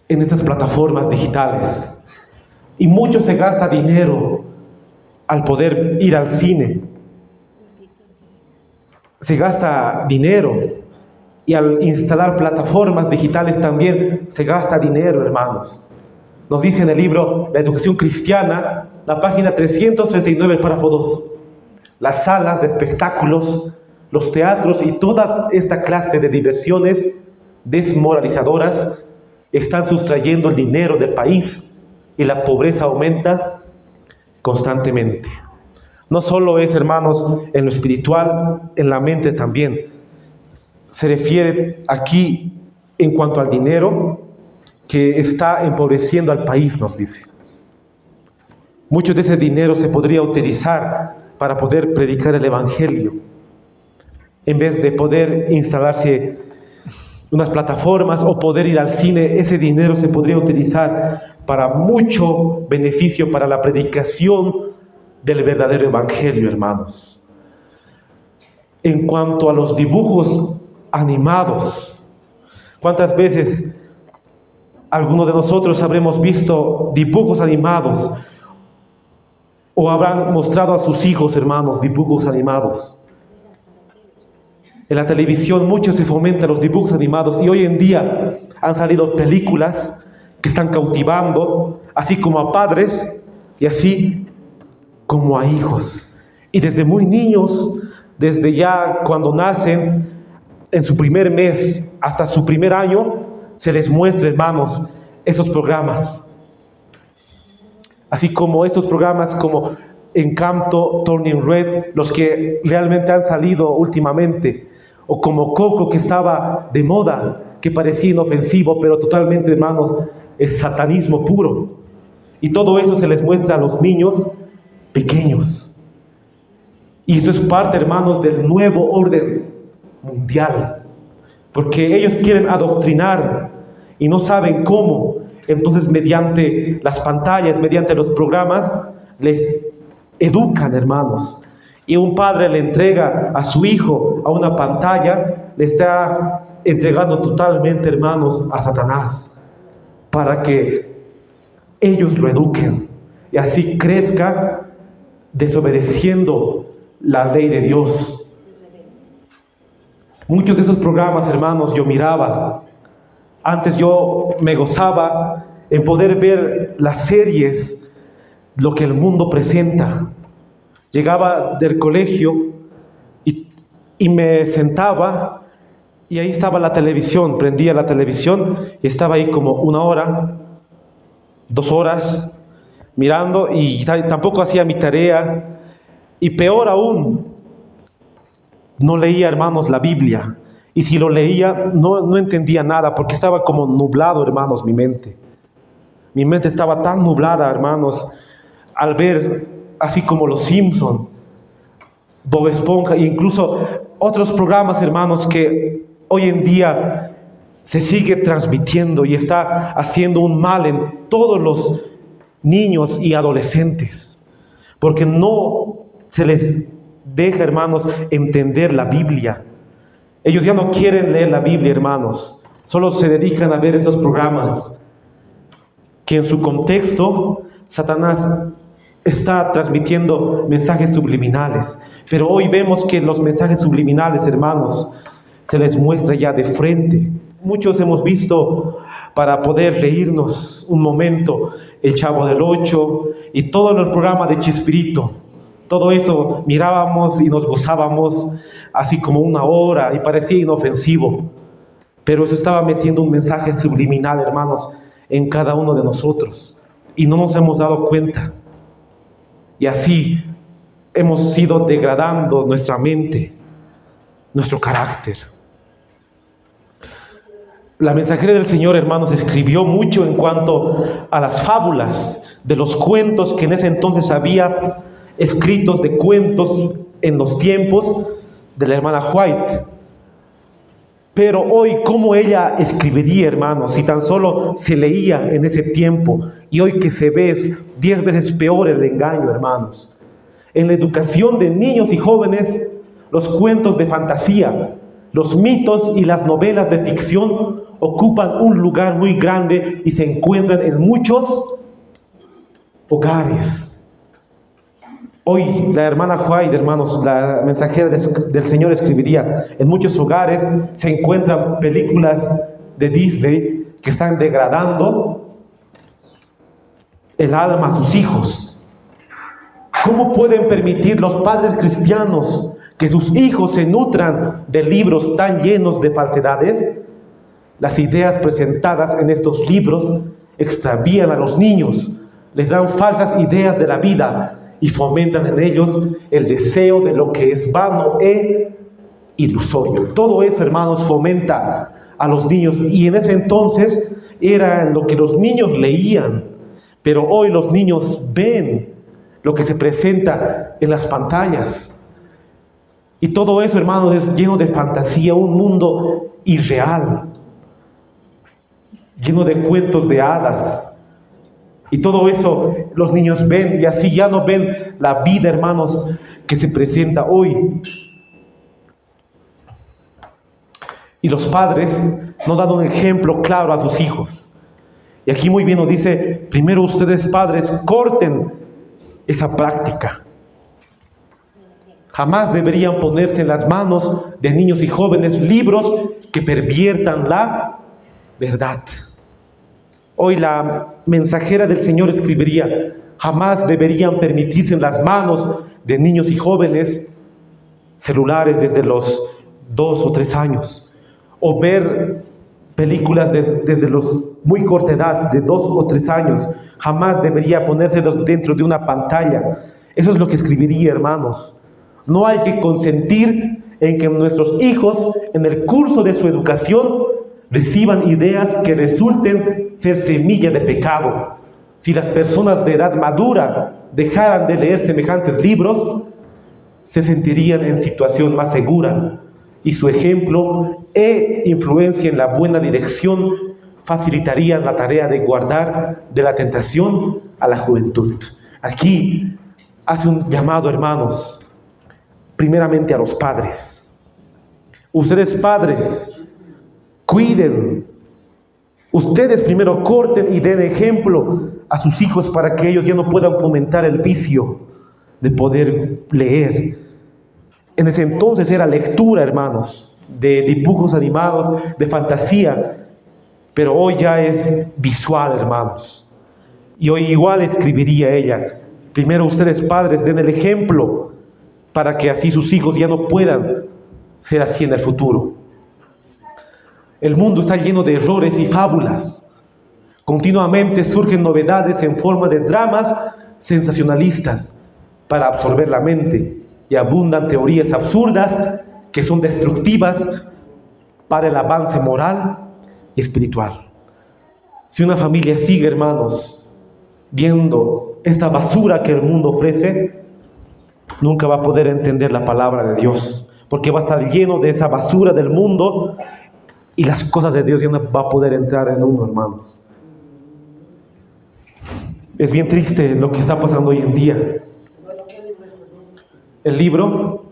en estas plataformas digitales. Y mucho se gasta dinero al poder ir al cine. Se gasta dinero. Y al instalar plataformas digitales también se gasta dinero, hermanos. Nos dice en el libro La Educación Cristiana, la página 339, el párrafo 2. Las salas de espectáculos los teatros y toda esta clase de diversiones desmoralizadoras están sustrayendo el dinero del país y la pobreza aumenta constantemente. No solo es, hermanos, en lo espiritual, en la mente también. Se refiere aquí en cuanto al dinero que está empobreciendo al país, nos dice. Mucho de ese dinero se podría utilizar para poder predicar el Evangelio. En vez de poder instalarse unas plataformas o poder ir al cine, ese dinero se podría utilizar para mucho beneficio para la predicación del verdadero Evangelio, hermanos. En cuanto a los dibujos animados, ¿cuántas veces algunos de nosotros habremos visto dibujos animados o habrán mostrado a sus hijos, hermanos, dibujos animados? En la televisión mucho se fomentan los dibujos animados y hoy en día han salido películas que están cautivando, así como a padres y así como a hijos. Y desde muy niños, desde ya cuando nacen, en su primer mes hasta su primer año, se les muestra, hermanos, esos programas. Así como estos programas como Encanto, Turning Red, los que realmente han salido últimamente, o como Coco, que estaba de moda, que parecía inofensivo, pero totalmente, hermanos, es satanismo puro. Y todo eso se les muestra a los niños pequeños. Y esto es parte, hermanos, del nuevo orden mundial, porque ellos quieren adoctrinar y no saben cómo. Entonces, mediante las pantallas, mediante los programas, les educan, hermanos. Y un padre le entrega a su hijo a una pantalla, le está entregando totalmente, hermanos, a Satanás, para que ellos lo eduquen y así crezca desobedeciendo la ley de Dios. Muchos de esos programas, hermanos, yo miraba. Antes yo me gozaba en poder ver las series, lo que el mundo presenta. Llegaba del colegio y me sentaba y ahí estaba la televisión, prendía la televisión y estaba ahí como 1 hora, 2 horas mirando y tampoco hacía mi tarea y peor aún, no leía, hermanos, la Biblia. Y si lo leía, no entendía nada, porque estaba como nublado, hermanos, mi mente. Mi mente estaba tan nublada, hermanos, al ver así como Los Simpson, Bob Esponja e incluso otros programas, hermanos, que hoy en día se sigue transmitiendo y está haciendo un mal en todos los niños y adolescentes, porque no se les deja, hermanos, entender la Biblia. Ellos ya no quieren leer la Biblia, hermanos, solo se dedican a ver estos programas que en su contexto Satanás está transmitiendo mensajes subliminales. Pero hoy vemos que los mensajes subliminales, hermanos, se les muestra ya de frente. Muchos hemos visto, para poder reírnos un momento, El Chavo del Ocho y todos los programas de Chespirito. Todo eso mirábamos y nos gozábamos así como 1 hora y parecía inofensivo. Pero eso estaba metiendo un mensaje subliminal, hermanos, en cada uno de nosotros. Y no nos hemos dado cuenta. Y así hemos ido degradando nuestra mente, nuestro carácter. La mensajera del Señor, hermanos, escribió mucho en cuanto a las fábulas, de los cuentos que en ese entonces había escritos de cuentos en los tiempos de la hermana White. Pero hoy, ¿cómo ella escribiría, hermanos, si tan solo se leía en ese tiempo? Y hoy que se ve es 10 veces peor el engaño, hermanos. En la educación de niños y jóvenes, los cuentos de fantasía, los mitos y las novelas de ficción ocupan un lugar muy grande y se encuentran en muchos hogares. Hoy la hermana White, hermanos, la mensajera del Señor, escribiría: en muchos hogares se encuentran películas de Disney que están degradando el alma a sus hijos. ¿Cómo pueden permitir los padres cristianos que sus hijos se nutran de libros tan llenos de falsedades? Las ideas presentadas en estos libros extravían a los niños, les dan falsas ideas de la vida y fomentan en ellos el deseo de lo que es vano e ilusorio. Todo eso, hermanos, fomenta a los niños, y en ese entonces era lo que los niños leían, pero hoy los niños ven lo que se presenta en las pantallas. Y todo eso, hermanos, es lleno de fantasía, un mundo irreal, lleno de cuentos de hadas. Y todo eso los niños ven, y así ya no ven la vida, hermanos, que se presenta hoy. Y los padres no dan un ejemplo claro a sus hijos. Y aquí muy bien nos dice, primero ustedes padres corten esa práctica. Jamás deberían ponerse en las manos de niños y jóvenes libros que perviertan la verdad. Hoy la mensajera del Señor escribiría, jamás deberían permitirse en las manos de niños y jóvenes celulares desde los 2 o 3 años, o ver películas desde los muy corta edad, de 2 o 3 años. Jamás debería ponérselos dentro de una pantalla. Eso es lo que escribiría, hermanos. No hay que consentir en que nuestros hijos, en el curso de su educación, reciban ideas que resulten ser semilla de pecado. Si las personas de edad madura dejaran de leer semejantes libros, se sentirían en situación más segura, y su ejemplo e influencia en la buena dirección facilitarían la tarea de guardar de la tentación a la juventud. Aquí hace un llamado, hermanos, primeramente a los padres. Ustedes padres, cuiden. Ustedes primero corten y den ejemplo a sus hijos para que ellos ya no puedan fomentar el vicio de poder leer. En ese entonces era lectura, hermanos, de dibujos animados, de fantasía, pero hoy ya es visual, hermanos. Y hoy igual escribiría ella, primero ustedes padres den el ejemplo para que así sus hijos ya no puedan ser así en el futuro. El mundo está lleno de errores y fábulas. Continuamente surgen novedades en forma de dramas sensacionalistas para absorber la mente, y abundan teorías absurdas que son destructivas para el avance moral y espiritual. Si una familia sigue, hermanos, viendo esta basura que el mundo ofrece, nunca va a poder entender la palabra de Dios, porque va a estar lleno de esa basura del mundo, y las cosas de Dios ya no va a poder entrar en uno, hermanos. Es bien triste lo que está pasando hoy en día. El libro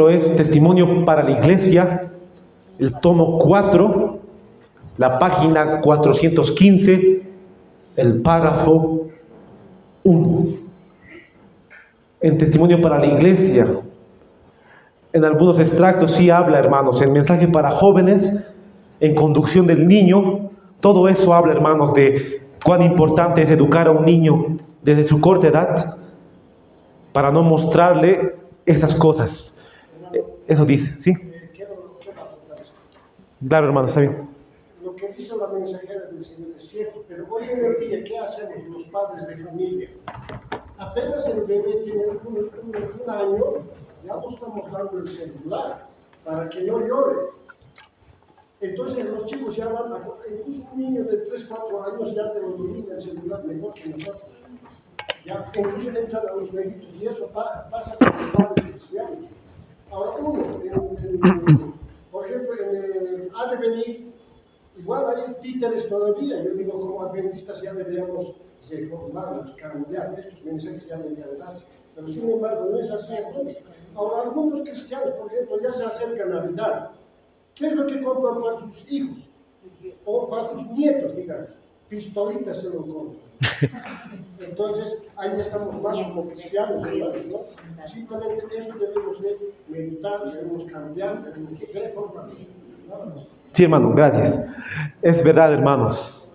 es Testimonio para la Iglesia, el tomo 4, la página 415, el párrafo 1. En Testimonio para la Iglesia, en algunos extractos sí habla, hermanos, en Mensaje para Jóvenes, en Conducción del Niño, todo eso habla, hermanos, de cuán importante es educar a un niño desde su corta edad, para no mostrarle esas cosas. Eso dice, ¿sí? Quiero aportar esto. Claro, hermano, está bien. Lo que dice la mensajera del Señor es cierto, pero hoy en el día, ¿qué hacemos los padres de familia? Apenas el bebé tiene un año, ya nos estamos dando el celular para que no llore. Entonces los chicos ya van, incluso un niño de 3, 4 años ya te lo domina el celular mejor que nosotros. Ya, incluso entran a los jueguitos, y eso pasa con los padres cristianos. Ahora por ejemplo, ha de venir, igual hay títeres todavía. Yo digo, como adventistas ya deberíamos reformarnos, cambiar, estos mensajes ya deberían darse, pero sin embargo no es así. Entonces, ahora algunos cristianos, por ejemplo, ya se acerca Navidad. ¿Qué es lo que compran para sus hijos? O para sus nietos, digamos. Pistolitas se lo compran. Entonces, ahí estamos mal como cristianos, ¿verdad? ¿No? Simplemente eso debemos de meditar, debemos cambiar, debemos reformar. Sí, hermano, gracias. Es verdad, hermanos.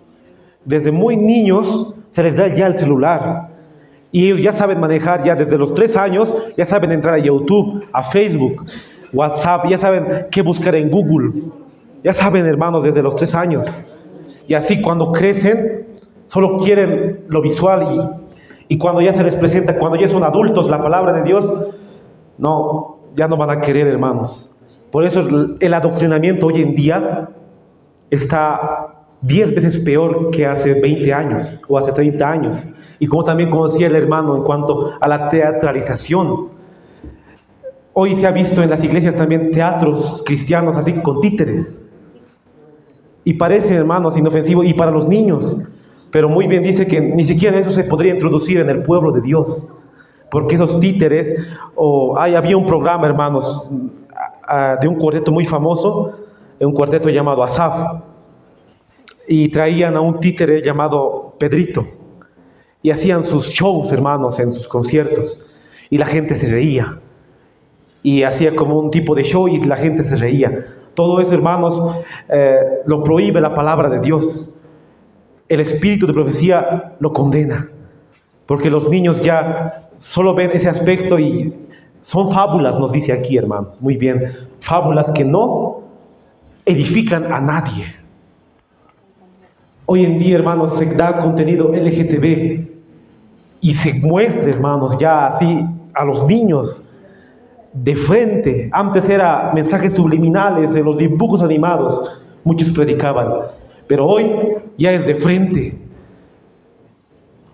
Desde muy niños se les da ya el celular. Y ellos ya saben manejar, ya desde los 3 años, ya saben entrar a YouTube, a Facebook, WhatsApp, ya saben qué buscar en Google. Ya saben, hermanos, desde los 3 años. Y así cuando crecen, solo quieren lo visual y cuando ya se les presenta, cuando ya son adultos, la palabra de Dios, no, ya no van a querer, hermanos. Por eso el adoctrinamiento hoy en día está 10 veces peor que hace 20 años o hace 30 años. Y como también conocía el hermano en cuanto a la teatralización. Hoy se ha visto en las iglesias también teatros cristianos así con títeres. Y parece, hermanos, inofensivo y para los niños. Pero muy bien dice que ni siquiera eso se podría introducir en el pueblo de Dios. Porque esos títeres, había un programa, hermanos, de un cuarteto muy famoso, un cuarteto llamado Asaf. Y traían a un títere llamado Pedrito. Y hacían sus shows, hermanos, en sus conciertos. Y la gente se reía. Y hacía como un tipo de show y la gente se reía. Todo eso, hermanos, lo prohíbe la palabra de Dios. El espíritu de profecía lo condena. Porque los niños ya solo ven ese aspecto y son fábulas, nos dice aquí, hermanos. Muy bien, fábulas que no edifican a nadie. Hoy en día, hermanos, se da contenido LGTB y se muestra, hermanos, ya así a los niños de frente. Antes era mensajes subliminales en los dibujos animados, muchos predicaban, pero hoy ya es de frente.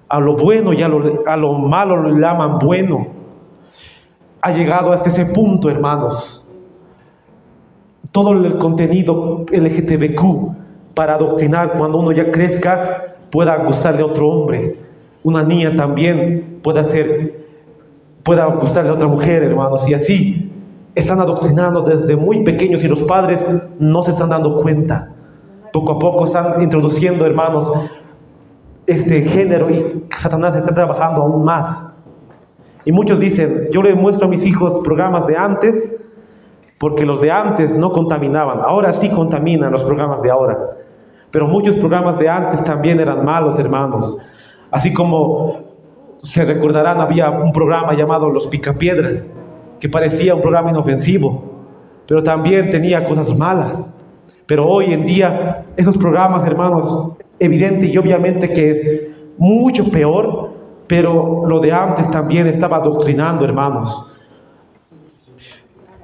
A lo bueno y a lo malo lo llaman bueno. Ha llegado hasta ese punto, hermanos. Todo el contenido LGTBQ para adoctrinar cuando uno ya crezca pueda gustarle a otro hombre. Una niña también pueda gustarle a otra mujer, hermanos. Y así están adoctrinando desde muy pequeños y los padres no se están dando cuenta. Poco a poco están introduciendo, hermanos, este género y Satanás está trabajando aún más. Y muchos dicen, yo les muestro a mis hijos programas de antes porque los de antes no contaminaban. Ahora sí contaminan los programas de ahora. Pero muchos programas de antes también eran malos, hermanos. Así como se recordarán, había un programa llamado Los Picapiedras, que parecía un programa inofensivo, pero también tenía cosas malas. Pero hoy en día, esos programas, hermanos, evidente y obviamente que es mucho peor, pero lo de antes también estaba adoctrinando, hermanos.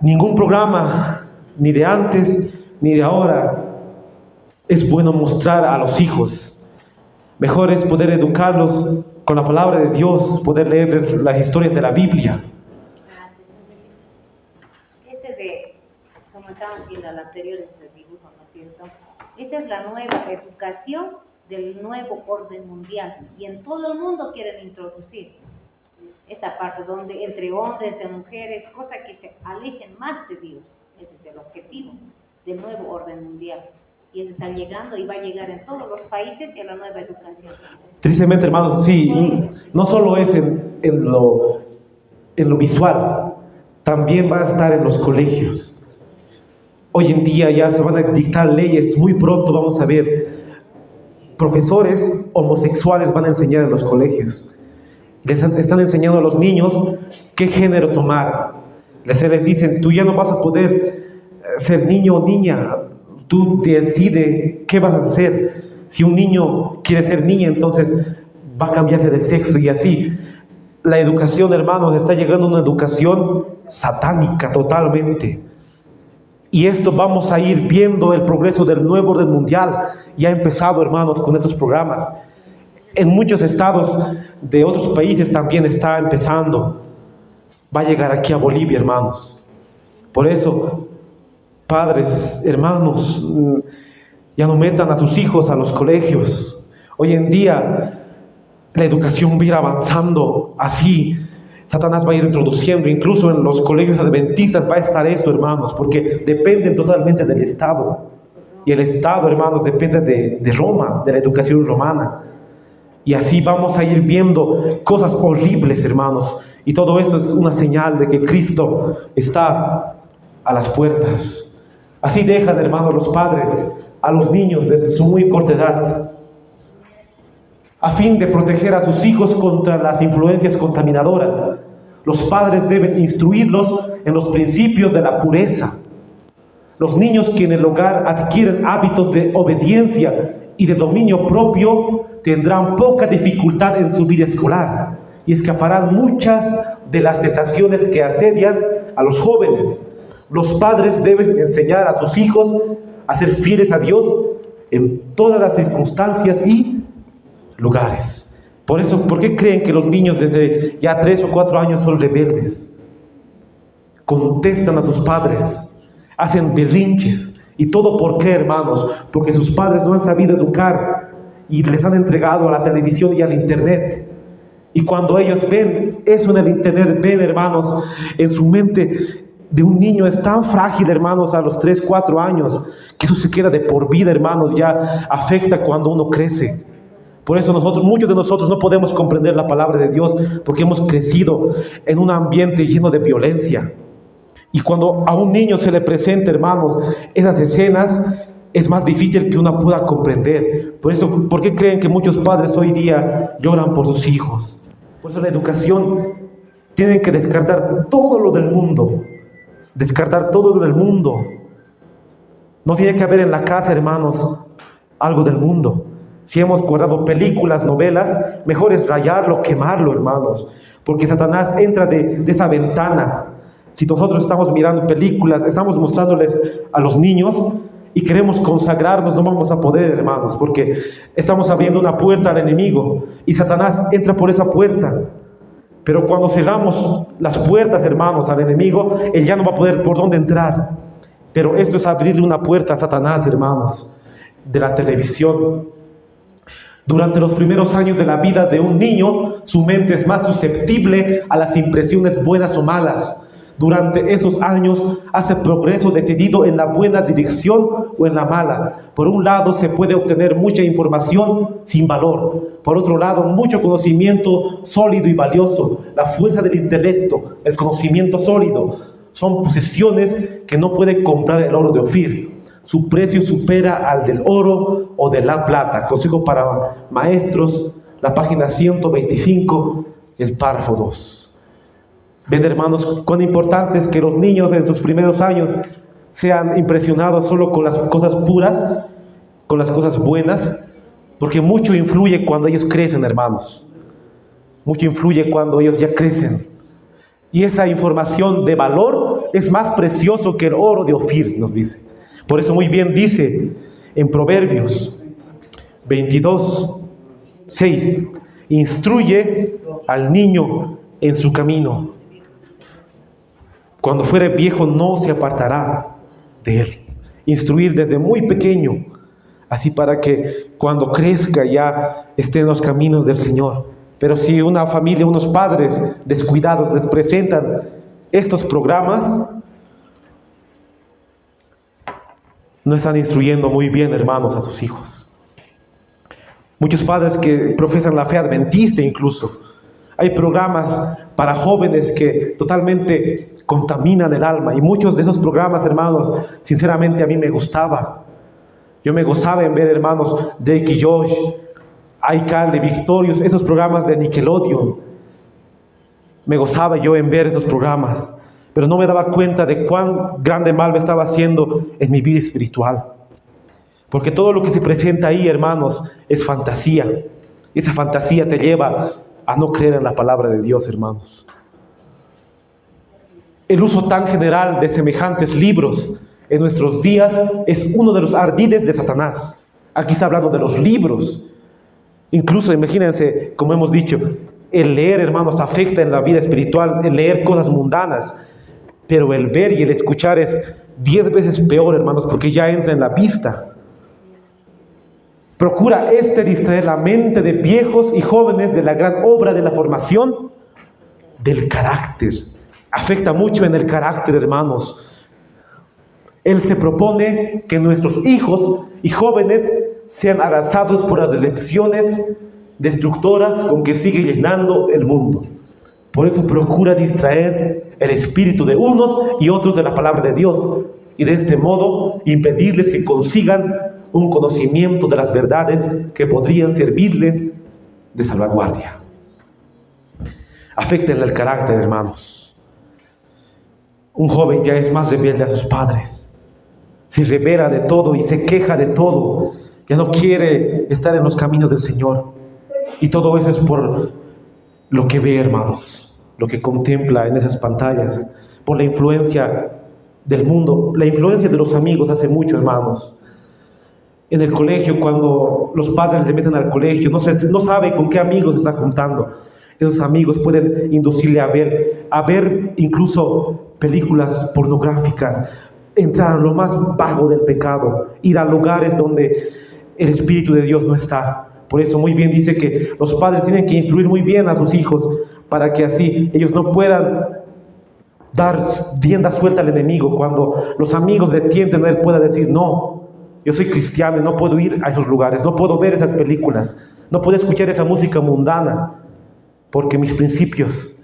Ningún programa, ni de antes, ni de ahora, es bueno mostrar a los hijos. Mejor es poder educarlos con la palabra de Dios, poder leerles las historias de la Biblia. Como estábamos viendo al anterior, ese dibujo, ¿no es cierto? Esa es la nueva educación del nuevo orden mundial. Y en todo el mundo quieren introducir esta parte donde entre hombres, entre mujeres, cosas que se alejen más de Dios. Ese es el objetivo del nuevo orden mundial. Y eso está llegando y va a llegar en todos los países en la nueva educación. Tristemente, hermanos, sí, no solo es en lo visual, también va a estar en los colegios. Hoy en día ya se van a dictar leyes, muy pronto vamos a ver profesores homosexuales van a enseñar en los colegios. Les están enseñando a los niños qué género tomar. Les dicen, tú ya no vas a poder ser niño o niña. Tú decides qué vas a hacer. Si un niño quiere ser niña, entonces va a cambiarse de sexo y así. La educación, hermanos, está llegando a una educación satánica totalmente. Y esto vamos a ir viendo el progreso del nuevo orden mundial. Ya ha empezado, hermanos, con estos programas. En muchos estados de otros países también está empezando. Va a llegar aquí a Bolivia, hermanos. Por eso, padres, hermanos, ya no metan a sus hijos a los colegios. Hoy en día la educación va a ir avanzando así. Satanás va a ir introduciendo, incluso en los colegios adventistas va a estar esto, hermanos, porque dependen totalmente del Estado. Y el Estado, hermanos, depende de Roma, de la educación romana. Y así vamos a ir viendo cosas horribles, hermanos. Y todo esto es una señal de que Cristo está a las puertas. Así dejan, hermanos, los padres a los niños desde su muy corta edad. a fin de proteger a sus hijos contra las influencias contaminadoras. Los padres deben instruirlos en los principios de la pureza. Los niños que en el hogar adquieren hábitos de obediencia y de dominio propio tendrán poca dificultad en su vida escolar y escaparán muchas de las tentaciones que asedian a los jóvenes. Los padres deben enseñar a sus hijos a ser fieles a Dios en todas las circunstancias y lugares. Por eso, ¿por qué creen que los niños desde ya 3 o 4 años son rebeldes? Contestan a sus padres, hacen berrinches. ¿Y todo por qué, hermanos? Porque sus padres no han sabido educar y les han entregado a la televisión y al internet. Y cuando ellos ven eso en el internet, ven, hermanos, en su mente de un niño es tan frágil, hermanos, a los 3, 4 años, que eso se queda de por vida, hermanos, ya afecta cuando uno crece. Por eso muchos de nosotros no podemos comprender la palabra de Dios, porque hemos crecido en un ambiente lleno de violencia. Y cuando a un niño se le presenta, hermanos, esas escenas, es más difícil que uno pueda comprender. Por eso, ¿por qué creen que muchos padres hoy día lloran por sus hijos? Por eso la educación, tienen que descartar todo lo del mundo. Descartar todo lo del mundo. No tiene que haber en la casa, hermanos, algo del mundo. Si hemos guardado películas, novelas, mejor es rayarlo, quemarlo, hermanos. Porque Satanás entra de esa ventana. Si nosotros estamos mirando películas, estamos mostrándoles a los niños y queremos consagrarnos, no vamos a poder, hermanos, porque estamos abriendo una puerta al enemigo y Satanás entra por esa puerta. Pero cuando cerramos las puertas, hermanos, al enemigo, él ya no va a poder por dónde entrar. Pero esto es abrirle una puerta a Satanás, hermanos, de la televisión. Durante los primeros años de la vida de un niño, su mente es más susceptible a las impresiones buenas o malas. Durante esos años hace progreso decidido en la buena dirección o en la mala. Por un lado se puede obtener mucha información sin valor. Por otro lado, mucho conocimiento sólido y valioso. La fuerza del intelecto, el conocimiento sólido, son posesiones que no puede comprar el oro de Ofir. Su precio supera al del oro o de la plata. Consejo para maestros, la página 125, el párrafo 2. Ven, hermanos, cuán importante es que los niños en sus primeros años sean impresionados solo con las cosas puras, con las cosas buenas, porque mucho influye cuando ellos crecen, hermanos. Mucho influye cuando ellos ya crecen. Y esa información de valor es más precioso que el oro de Ofir, nos dice. Por eso muy bien dice en Proverbios 22, 6, instruye al niño en su camino. Cuando fuere viejo no se apartará de él. Instruir desde muy pequeño, así para que cuando crezca ya esté en los caminos del Señor. Pero si una familia, unos padres descuidados les presentan estos programas, no están instruyendo muy bien, hermanos, a sus hijos. Muchos padres que profesan la fe adventista incluso. Hay programas para jóvenes que totalmente contaminan el alma. Y muchos de esos programas, hermanos, sinceramente a mí me gustaba. Yo me gozaba en ver, hermanos, Drake y Josh, iCarly, Victorious, esos programas de Nickelodeon. Me gozaba yo en ver esos programas. Pero no me daba cuenta de cuán grande mal me estaba haciendo en mi vida espiritual. Porque todo lo que se presenta ahí, hermanos, es fantasía. Y esa fantasía te lleva a no creer en la palabra de Dios, hermanos. El uso tan general de semejantes libros en nuestros días es uno de los ardides de Satanás. Aquí está hablando de los libros. Incluso, imagínense, como hemos dicho, el leer, hermanos, afecta en la vida espiritual, el leer cosas mundanas. Pero el ver y el escuchar es 10 veces peor, hermanos, porque ya entra en la vista. Procura distraer la mente de viejos y jóvenes de la gran obra de la formación del carácter. Afecta mucho en el carácter, hermanos. Él se propone que nuestros hijos y jóvenes sean arrasados por las decepciones destructoras con que sigue llenando el mundo. Por eso procura distraer el espíritu de unos y otros de la palabra de Dios, y de este modo impedirles que consigan un conocimiento de las verdades que podrían servirles de salvaguardia. Afectan el carácter, hermanos. Un joven ya es más rebelde a sus padres. Se revela de todo y se queja de todo. Ya no quiere estar en los caminos del Señor. Y todo eso es por lo que ve, hermanos, lo que contempla en esas pantallas, por la influencia del mundo, la influencia de los amigos hace mucho, hermanos. En el colegio, cuando los padres le meten al colegio, no sabe con qué amigos se está juntando. Esos amigos pueden inducirle a ver incluso películas pornográficas, entrar a lo más bajo del pecado, ir a lugares donde el Espíritu de Dios no está. Por eso muy bien dice que los padres tienen que instruir muy bien a sus hijos para que así ellos no puedan dar rienda suelta al enemigo. Cuando los amigos le tienten, él pueda decir: no, yo soy cristiano y no puedo ir a esos lugares, no puedo ver esas películas, no puedo escuchar esa música mundana, porque mis principios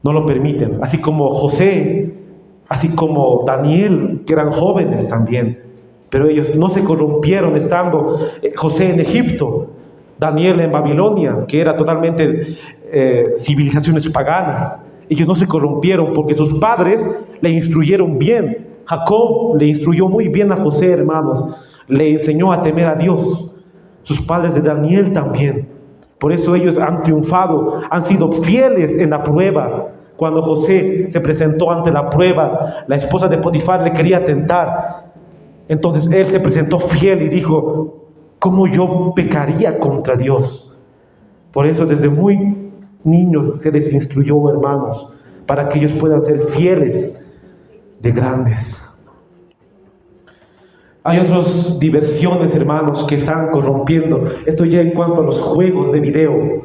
no lo permiten. Así como José, así como Daniel, que eran jóvenes también, pero ellos no se corrompieron estando José en Egipto, Daniel en Babilonia, que era totalmente civilizaciones paganas. Ellos no se corrompieron porque sus padres le instruyeron bien. Jacob le instruyó muy bien a José, hermanos, le enseñó a temer a Dios. Sus padres de Daniel también. Por eso ellos han triunfado, han sido fieles en la prueba. Cuando José se presentó ante la prueba, la esposa de Potifar le quería tentar. Entonces él se presentó fiel y dijo: ¿cómo yo pecaría contra Dios? Por eso desde muy niños se les instruyó, hermanos, para que ellos puedan ser fieles de grandes. Hay otras diversiones, hermanos, que están corrompiendo. Esto ya en cuanto a los juegos de video.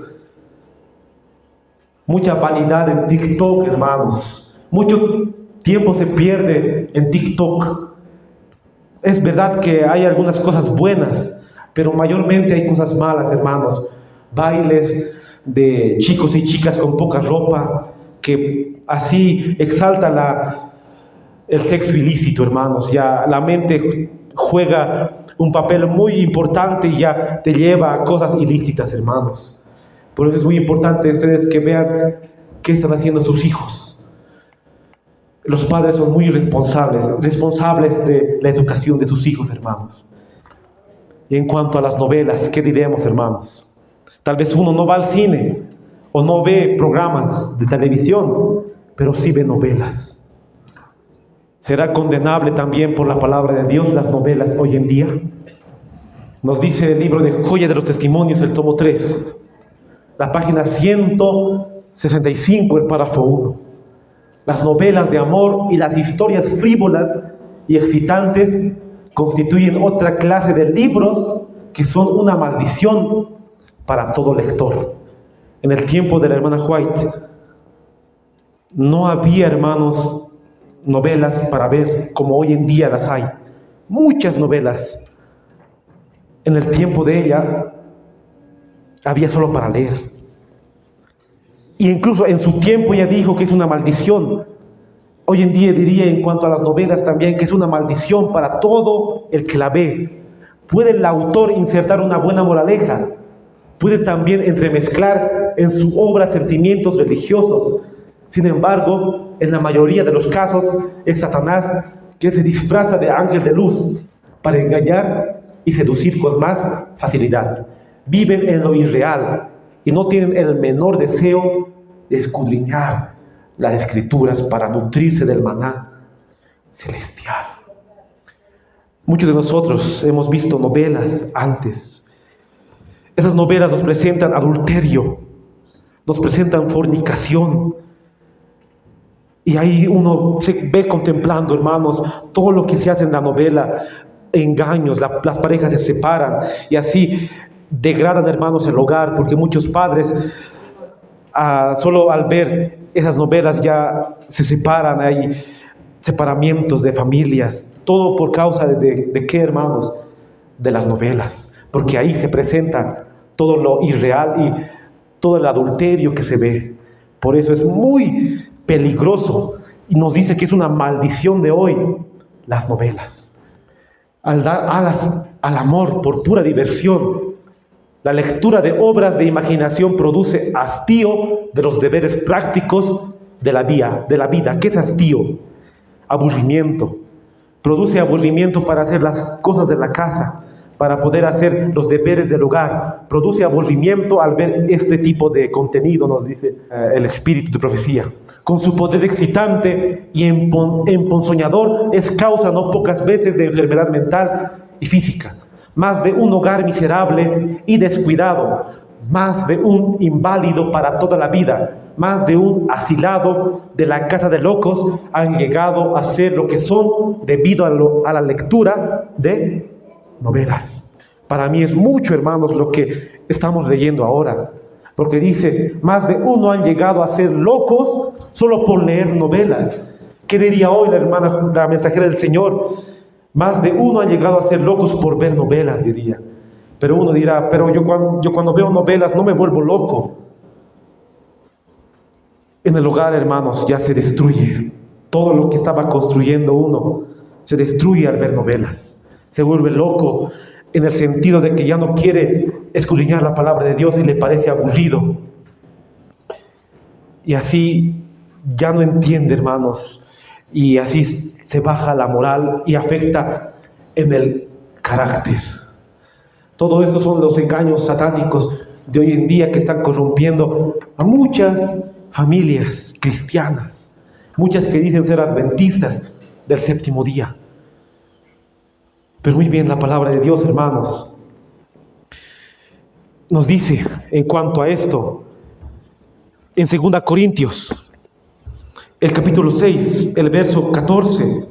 Mucha vanidad en TikTok, hermanos. Mucho tiempo se pierde en TikTok. Es verdad que hay algunas cosas buenas, pero mayormente hay cosas malas, hermanos. Bailes de chicos y chicas con poca ropa, que así exalta el sexo ilícito, hermanos. Ya la mente juega un papel muy importante y ya te lleva a cosas ilícitas, hermanos. Por eso es muy importante ustedes que vean qué están haciendo sus hijos. Los padres son muy responsables de la educación de sus hijos, hermanos. Y en cuanto a las novelas, ¿qué diremos, hermanos? Tal vez uno no va al cine o no ve programas de televisión, pero sí ve novelas. ¿Será condenable también por la palabra de Dios las novelas hoy en día? Nos dice el libro de Joya de los Testimonios, el tomo 3, la página 165, el párrafo 1. Las novelas de amor y las historias frívolas y excitantes constituyen otra clase de libros que son una maldición para todo lector. En el tiempo de la hermana White no había, hermanos, novelas para ver como hoy en día las hay. Muchas novelas. En el tiempo de ella había solo para leer. Y incluso en su tiempo ella dijo que es una maldición. Hoy en día diría en cuanto a las novelas también que es una maldición para todo el que la ve. Puede el autor insertar una buena moraleja. Puede también entremezclar en su obra sentimientos religiosos. Sin embargo, en la mayoría de los casos es Satanás que se disfraza de ángel de luz para engañar y seducir con más facilidad. Viven en lo irreal y no tienen el menor deseo de escudriñar las escrituras para nutrirse del maná celestial. Muchos de nosotros hemos visto novelas antes. Esas novelas nos presentan adulterio, nos presentan fornicación. Y ahí uno se ve contemplando, hermanos, todo lo que se hace en la novela, engaños, las parejas se separan y así degradan, hermanos, el hogar, porque muchos padres solo al ver esas novelas ya se separan, hay separamientos de familias, todo por causa de ¿qué, hermanos? De las novelas, porque ahí se presenta todo lo irreal y todo el adulterio que se ve. Por eso es muy peligroso y nos dice que es una maldición de hoy las novelas. Al dar alas al amor por pura diversión, La lectura de obras de imaginación produce hastío de los deberes prácticos de la vida. ¿Qué es hastío? Aburrimiento. Produce aburrimiento para hacer las cosas de la casa, para poder hacer los deberes del hogar. Produce aburrimiento al ver este tipo de contenido, nos dice el espíritu de profecía. Con su poder excitante y emponzoñador es causa no pocas veces de enfermedad mental y física. Más de un hogar miserable y descuidado, más de un inválido para toda la vida, más de un asilado de la casa de locos han llegado a ser lo que son debido a la lectura de novelas. Para mí es mucho, hermanos, lo que estamos leyendo ahora, porque dice, más de uno han llegado a ser locos solo por leer novelas. ¿Qué diría hoy la mensajera del Señor? Más de uno han llegado a ser locos por ver novelas, diría. Pero uno dirá, pero yo cuando veo novelas no me vuelvo loco. En el hogar, hermanos, ya se destruye. Todo lo que estaba construyendo uno se destruye al ver novelas. Se vuelve loco en el sentido de que ya no quiere escudriñar la palabra de Dios y le parece aburrido. Y así ya no entiende, hermanos. Y así se baja la moral y afecta en el carácter. Todo esto son los engaños satánicos de hoy en día que están corrompiendo a muchas familias cristianas, muchas que dicen ser adventistas del séptimo día. Pero muy bien, la palabra de Dios, hermanos, nos dice en cuanto a esto, en 2 Corintios, el capítulo 6, el verso 14,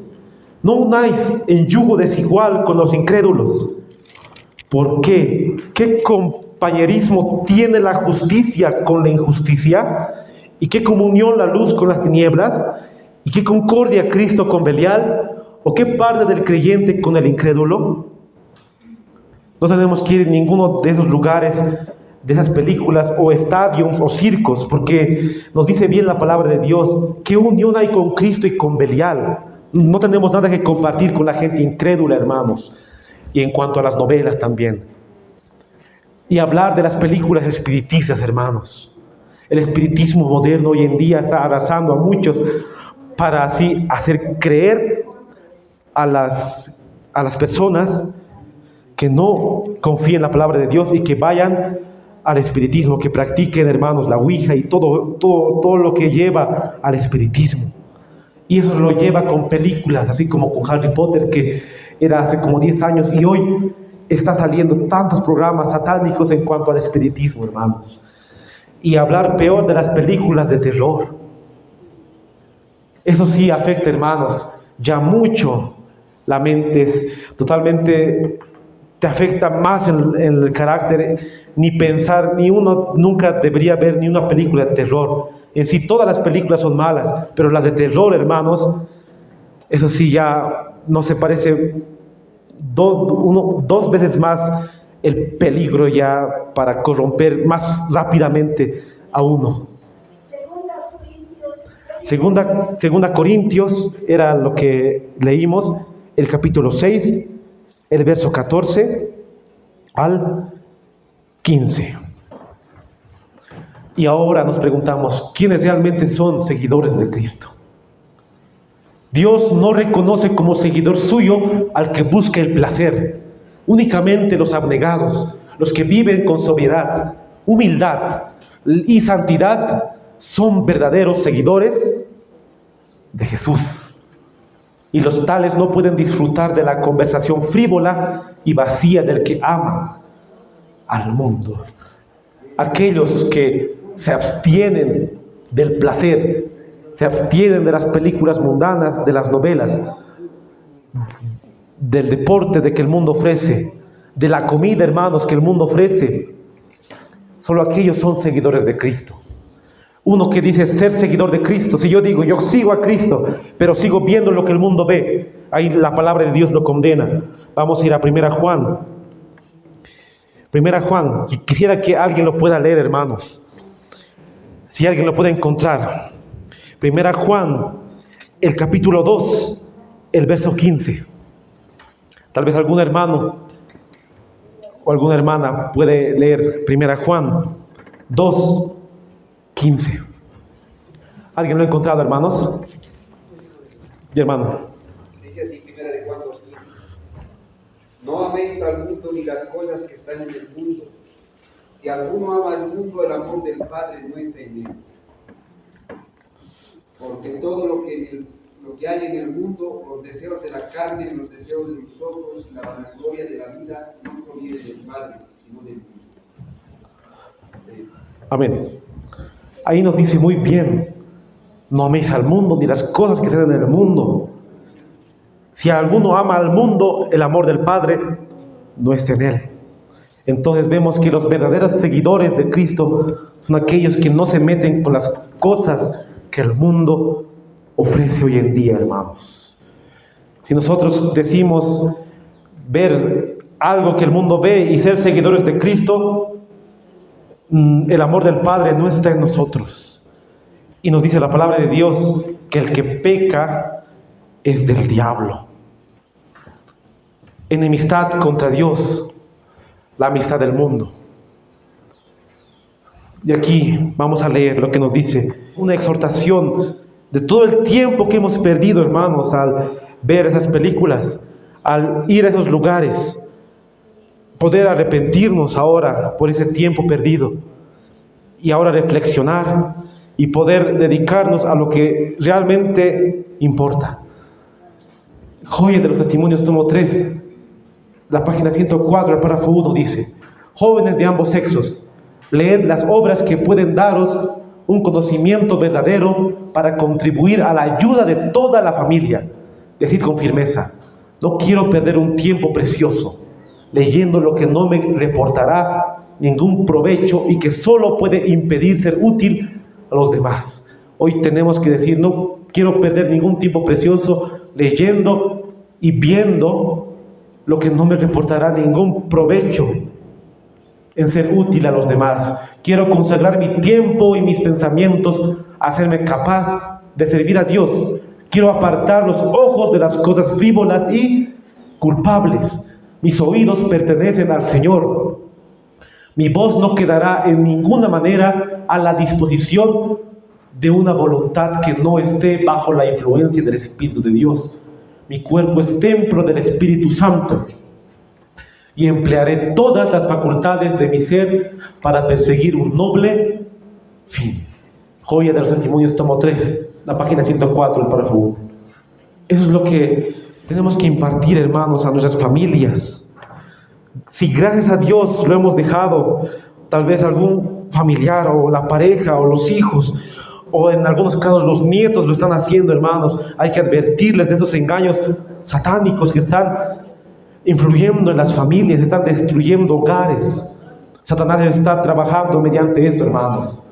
no unáis en yugo desigual con los incrédulos. ¿Por qué? ¿Qué compañerismo tiene la justicia con la injusticia? ¿Y qué comunión la luz con las tinieblas? ¿Y qué concordia Cristo con Belial? ¿O qué parte del creyente con el incrédulo? No tenemos que ir en ninguno de esos lugares, de esas películas o estadios o circos, porque nos dice bien la palabra de Dios, ¿qué unión hay con Cristo y con Belial? No tenemos nada que compartir con la gente incrédula, hermanos. Y en cuanto a las novelas también. Y hablar de las películas espiritistas, hermanos. El espiritismo moderno hoy en día está arrasando a muchos para así hacer creer a las personas que no confíen en la palabra de Dios y que vayan al espiritismo, que practiquen, hermanos, la ouija y todo lo que lleva al espiritismo. Y eso lo lleva con películas, así como con Harry Potter, que era hace como 10 años, y hoy está saliendo tantos programas satánicos en cuanto al espiritismo, hermanos. Y hablar peor de las películas de terror. Eso sí afecta, hermanos, ya mucho. La mente es totalmente, te afecta más en el carácter, ni pensar, ni uno nunca debería ver ni una película de terror. En sí todas las películas son malas, pero las de terror, hermanos, eso sí ya no se parece dos veces más el peligro ya para corromper más rápidamente a uno. Segunda Corintios era lo que leímos, el capítulo 6, el verso 14 al 15. Y ahora nos preguntamos, ¿quiénes realmente son seguidores de Cristo? Dios no reconoce como seguidor suyo al que busca el placer. Únicamente los abnegados, los que viven con sobriedad, humildad y santidad, son verdaderos seguidores de Jesús. Y los tales no pueden disfrutar de la conversación frívola y vacía del que ama al mundo. Aquellos que se abstienen del placer, se abstienen de las películas mundanas, de las novelas, del deporte de que el mundo ofrece, de la comida, hermanos, que el mundo ofrece. Solo aquellos son seguidores de Cristo. Uno que dice ser seguidor de Cristo, si yo digo, yo sigo a Cristo, pero sigo viendo lo que el mundo ve, ahí la palabra de Dios lo condena. Vamos a ir a 1 Juan. 1 Juan, quisiera que alguien lo pueda leer, hermanos. Si alguien lo puede encontrar. 1 Juan, el capítulo 2, el verso 15. Tal vez algún hermano o alguna hermana puede leer 1 Juan 2:15. ¿Alguien lo ha encontrado, hermanos? Y hermano. Dice así, 1 Juan 2:15. No améis al mundo ni las cosas que están en el mundo. Si alguno ama al mundo, el amor del Padre no está en él. Porque todo lo que hay en el mundo, los deseos de la carne, los deseos de los ojos, la vanagloria de la vida, no proviene del Padre, sino del mundo. Amén. Ahí nos dice muy bien, no améis al mundo ni las cosas que están en el mundo. Si alguno ama al mundo, el amor del Padre no está en él. Entonces vemos que los verdaderos seguidores de Cristo son aquellos que no se meten con las cosas que el mundo ofrece hoy en día, hermanos. Si nosotros decimos ver algo que el mundo ve y ser seguidores de Cristo, el amor del Padre no está en nosotros. Y nos dice la palabra de Dios que el que peca es del diablo. Enemistad contra Dios, la amistad del mundo. Y aquí vamos a leer lo que nos dice, una exhortación de todo el tiempo que hemos perdido, hermanos, al ver esas películas, al ir a esos lugares, poder arrepentirnos ahora por ese tiempo perdido y ahora reflexionar y poder dedicarnos a lo que realmente importa. Joya de los Testimonios, tomo 3, la página 104, el párrafo 1 dice: jóvenes de ambos sexos, leed las obras que pueden daros un conocimiento verdadero para contribuir a la ayuda de toda la familia. Decid con firmeza: no quiero perder un tiempo precioso leyendo lo que no me reportará ningún provecho y que solo puede impedir ser útil a los demás. Hoy tenemos que decir: no quiero perder ningún tiempo precioso leyendo y viendo lo que no me reportará ningún provecho en ser útil a los demás. Quiero consagrar mi tiempo y mis pensamientos a hacerme capaz de servir a Dios. Quiero apartar los ojos de las cosas frívolas y culpables. Mis oídos pertenecen al Señor. Mi voz no quedará en ninguna manera a la disposición de una voluntad que no esté bajo la influencia del Espíritu de Dios. Mi cuerpo es templo del Espíritu Santo y emplearé todas las facultades de mi ser para perseguir un noble fin. Joya de los Testimonios, tomo 3, la página 104, el párrafo 1. Eso es lo que tenemos que impartir, hermanos, a nuestras familias. Si gracias a Dios lo hemos dejado, tal vez algún familiar o la pareja o los hijos, o en algunos casos los nietos lo están haciendo, hermanos, hay que advertirles de esos engaños satánicos que están influyendo en las familias, están destruyendo hogares. Satanás está trabajando mediante esto, hermanos.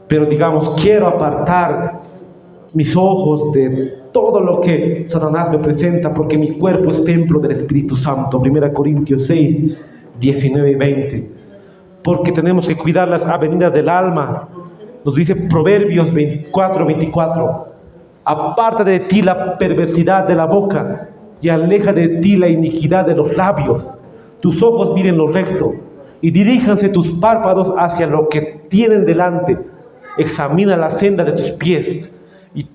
Pero digamos, quiero apartar mis ojos de todo lo que Satanás me presenta, porque mi cuerpo es templo del Espíritu Santo. 1 Corintios 6, 19 y 20. Porque tenemos que cuidar las avenidas del alma. Nos dice Proverbios 24, 24. Aparta de ti la perversidad de la boca y aleja de ti la iniquidad de los labios. Tus ojos miren lo recto y diríjanse tus párpados hacia lo que tienen delante. Examina la senda de tus pies y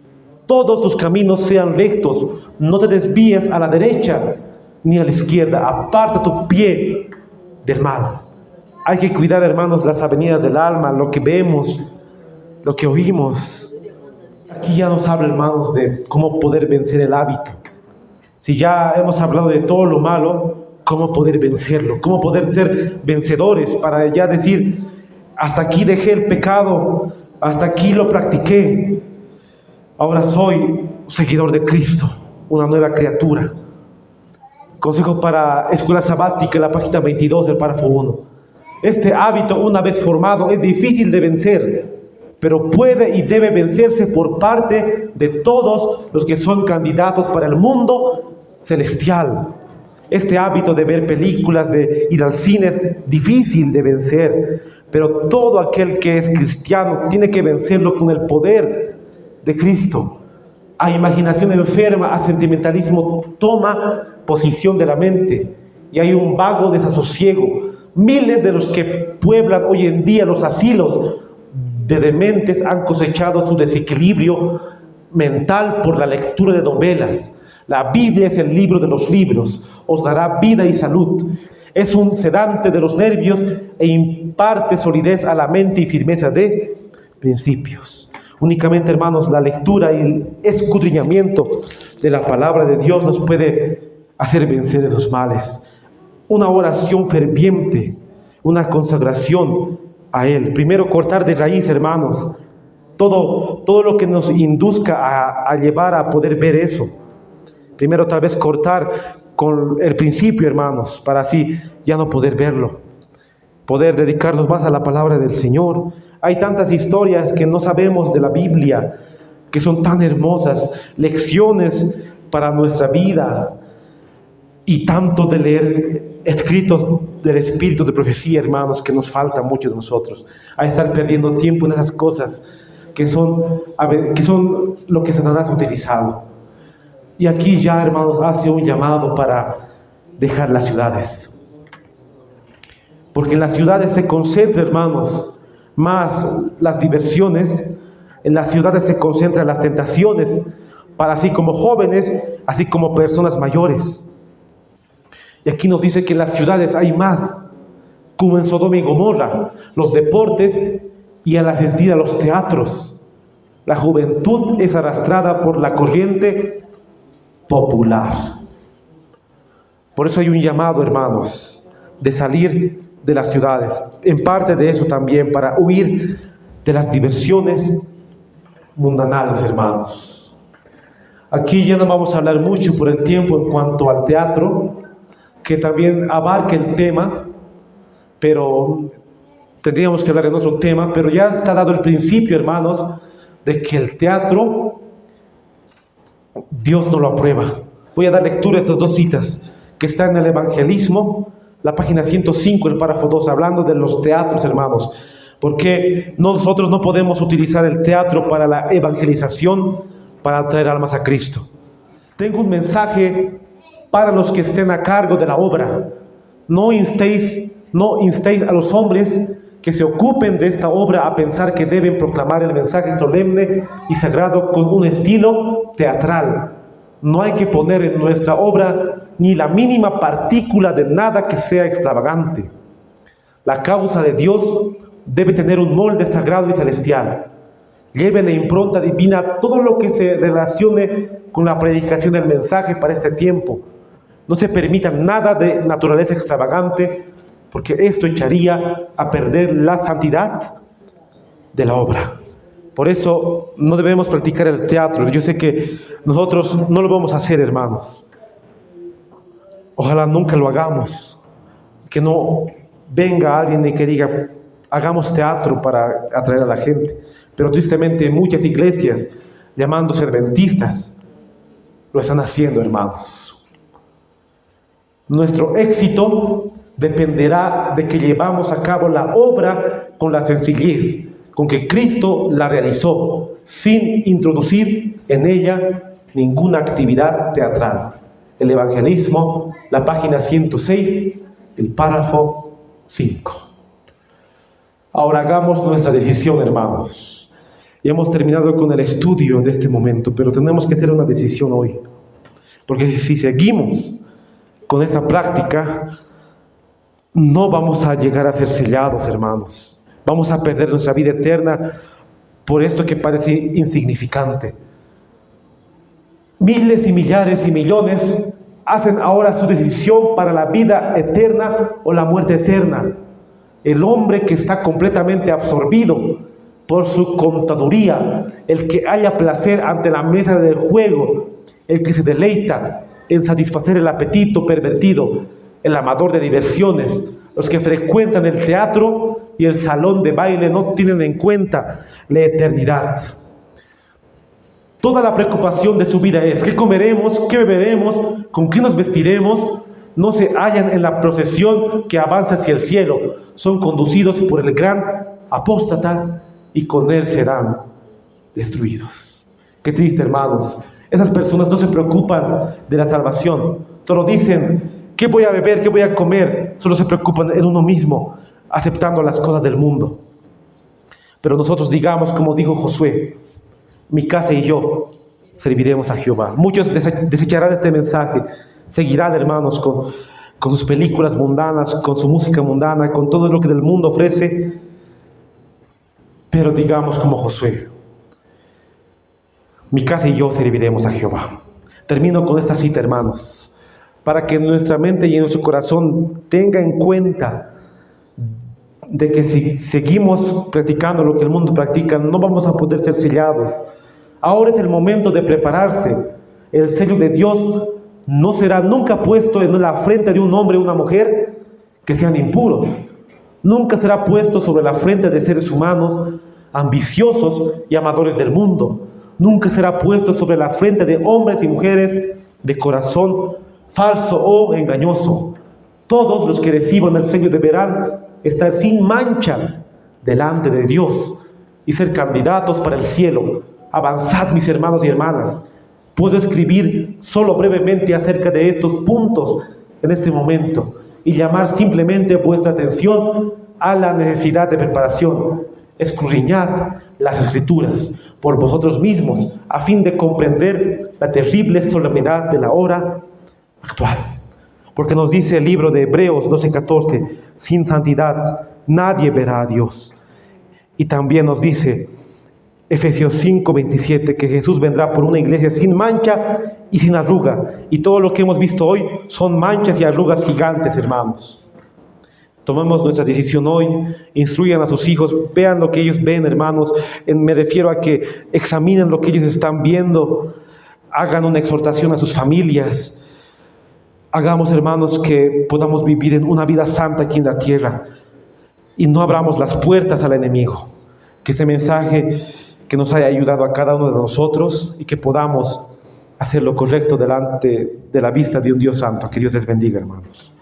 todos tus caminos sean rectos. No te desvíes a la derecha ni a la izquierda. Aparta tu pie del mal. Hay que cuidar, hermanos, las avenidas del alma, lo que vemos, lo que oímos. Aquí ya nos habla, hermanos, de cómo poder vencer el hábito. Si ya hemos hablado de todo lo malo, cómo poder vencerlo, cómo poder ser vencedores para ya decir: hasta aquí dejé el pecado, hasta aquí lo practiqué, ahora soy seguidor de Cristo, una nueva criatura. Consejo para escuela sabática, la página 22 del párrafo 1. Este hábito, una vez formado, es difícil de vencer, pero puede y debe vencerse por parte de todos los que son candidatos para el mundo celestial. Este hábito de ver películas, de ir al cine, es difícil de vencer, pero todo aquel que es cristiano tiene que vencerlo con el poder de Cristo. A imaginación enferma, a sentimentalismo, toma posición de la mente y hay un vago desasosiego. Miles de los que pueblan hoy en día los asilos de dementes han cosechado su desequilibrio mental por la lectura de novelas. La Biblia es el libro de los libros, os dará vida y salud. Es un sedante de los nervios e imparte solidez a la mente y firmeza de principios. Únicamente, hermanos, la lectura y el escudriñamiento de la palabra de Dios nos puede hacer vencer esos males. Una oración ferviente, una consagración a Él. Primero, cortar de raíz, hermanos, todo lo que nos induzca a llevar a poder ver eso. Primero, tal vez cortar con el principio, hermanos, para así ya no poder verlo. Poder dedicarnos más a la palabra del Señor. Hay tantas historias que no sabemos de la Biblia, que son tan hermosas, lecciones para nuestra vida, y tanto de leer escritos del Espíritu de profecía, hermanos, que nos falta mucho de nosotros, a estar perdiendo tiempo en esas cosas que son lo que Satanás ha utilizado. Y aquí ya, hermanos, hace un llamado para dejar las ciudades, porque en las ciudades se concentra, hermanos, más las diversiones. En las ciudades se concentran las tentaciones, para así como jóvenes, así como personas mayores. Y aquí nos dice que en las ciudades hay más, como en Sodoma y Gomorra, los deportes y al asistir a los teatros. La juventud es arrastrada por la corriente popular. Por eso hay un llamado, hermanos, de salir de las ciudades. En parte de eso también, para huir de las diversiones mundanales, hermanos. Aquí ya no vamos a hablar mucho por el tiempo en cuanto al teatro, que también abarca el tema, pero tendríamos que hablar en otro tema. Pero ya está dado el principio, hermanos, de que el teatro Dios no lo aprueba. Voy a dar lectura a estas dos citas que están en el Evangelismo, la página 105, el párrafo 2, hablando de los teatros, hermanos. Porque nosotros no podemos utilizar el teatro para la evangelización, para traer almas a Cristo. Tengo un mensaje para los que estén a cargo de la obra. No instéis a los hombres que se ocupen de esta obra a pensar que deben proclamar el mensaje solemne y sagrado con un estilo teatral. No hay que poner en nuestra obra ni la mínima partícula de nada que sea extravagante. La causa de Dios debe tener un molde sagrado y celestial. Lleve la impronta divina a todo lo que se relacione con la predicación del mensaje para este tiempo. No se permita nada de naturaleza extravagante, porque esto echaría a perder la santidad de la obra. Por eso no debemos practicar el teatro. Yo sé que nosotros no lo vamos a hacer, hermanos. Ojalá nunca lo hagamos. Que no venga alguien y que diga, hagamos teatro para atraer a la gente. Pero tristemente muchas iglesias, llamándose adventistas, lo están haciendo, hermanos. Nuestro éxito dependerá de que llevamos a cabo la obra con la sencillez con que Cristo la realizó, sin introducir en ella ninguna actividad teatral. El Evangelismo, la página 106, el párrafo 5. Ahora hagamos nuestra decisión, hermanos. Ya hemos terminado con el estudio de este momento, pero tenemos que hacer una decisión hoy. Porque si seguimos con esta práctica, no vamos a llegar a ser sellados, hermanos. Vamos a perder nuestra vida eterna por esto que parece insignificante. Miles y millares y millones hacen ahora su decisión para la vida eterna o la muerte eterna. El hombre que está completamente absorbido por su contaduría, el que haya placer ante la mesa del juego, el que se deleita en satisfacer el apetito pervertido, el amador de diversiones, los que frecuentan el teatro y el salón de baile no tienen en cuenta la eternidad. Toda la preocupación de su vida es ¿qué comeremos? ¿Qué beberemos? ¿Con qué nos vestiremos? No se hallan en la procesión que avanza hacia el cielo. Son conducidos por el gran apóstata y con él serán destruidos. Qué triste, hermanos. Esas personas no se preocupan de la salvación. Solo dicen ¿Qué voy a beber? ¿Qué voy a comer? Solo se preocupan en uno mismo, aceptando las cosas del mundo. Pero nosotros digamos, como dijo Josué, mi casa y yo serviremos a Jehová. Muchos desecharán este mensaje, seguirán, hermanos, con sus películas mundanas, con su música mundana, con todo lo que del mundo ofrece. Pero digamos como Josué, mi casa y yo serviremos a Jehová. Termino con esta cita, hermanos, para que nuestra mente y en nuestro corazón tenga en cuenta de que si seguimos practicando lo que el mundo practica, no vamos a poder ser sellados. Ahora es el momento de prepararse. El sello de Dios no será nunca puesto en la frente de un hombre o una mujer que sean impuros. Nunca será puesto sobre la frente de seres humanos ambiciosos y amadores del mundo. Nunca será puesto sobre la frente de hombres y mujeres de corazón falso o engañoso. Todos los que reciban el sello deberán estar sin mancha delante de Dios y ser candidatos para el cielo. Avanzad, mis hermanos y hermanas. Puedo escribir solo brevemente acerca de estos puntos en este momento y llamar simplemente vuestra atención a la necesidad de preparación. Escudriñad las Escrituras por vosotros mismos a fin de comprender la terrible solemnidad de la hora actual. Porque nos dice el libro de Hebreos 12:14, sin santidad nadie verá a Dios. Y también nos dice Efesios 5:27, que Jesús vendrá por una iglesia sin mancha y sin arruga. Y todo lo que hemos visto hoy son manchas y arrugas gigantes, hermanos. Tomemos nuestra decisión hoy, instruyan a sus hijos, vean lo que ellos ven, hermanos. Me refiero a que examinen lo que ellos están viendo, hagan una exhortación a sus familias. Hagamos, hermanos, que podamos vivir en una vida santa aquí en la tierra y no abramos las puertas al enemigo. Que este mensaje que nos haya ayudado a cada uno de nosotros y que podamos hacer lo correcto delante de la vista de un Dios santo. Que Dios les bendiga, hermanos.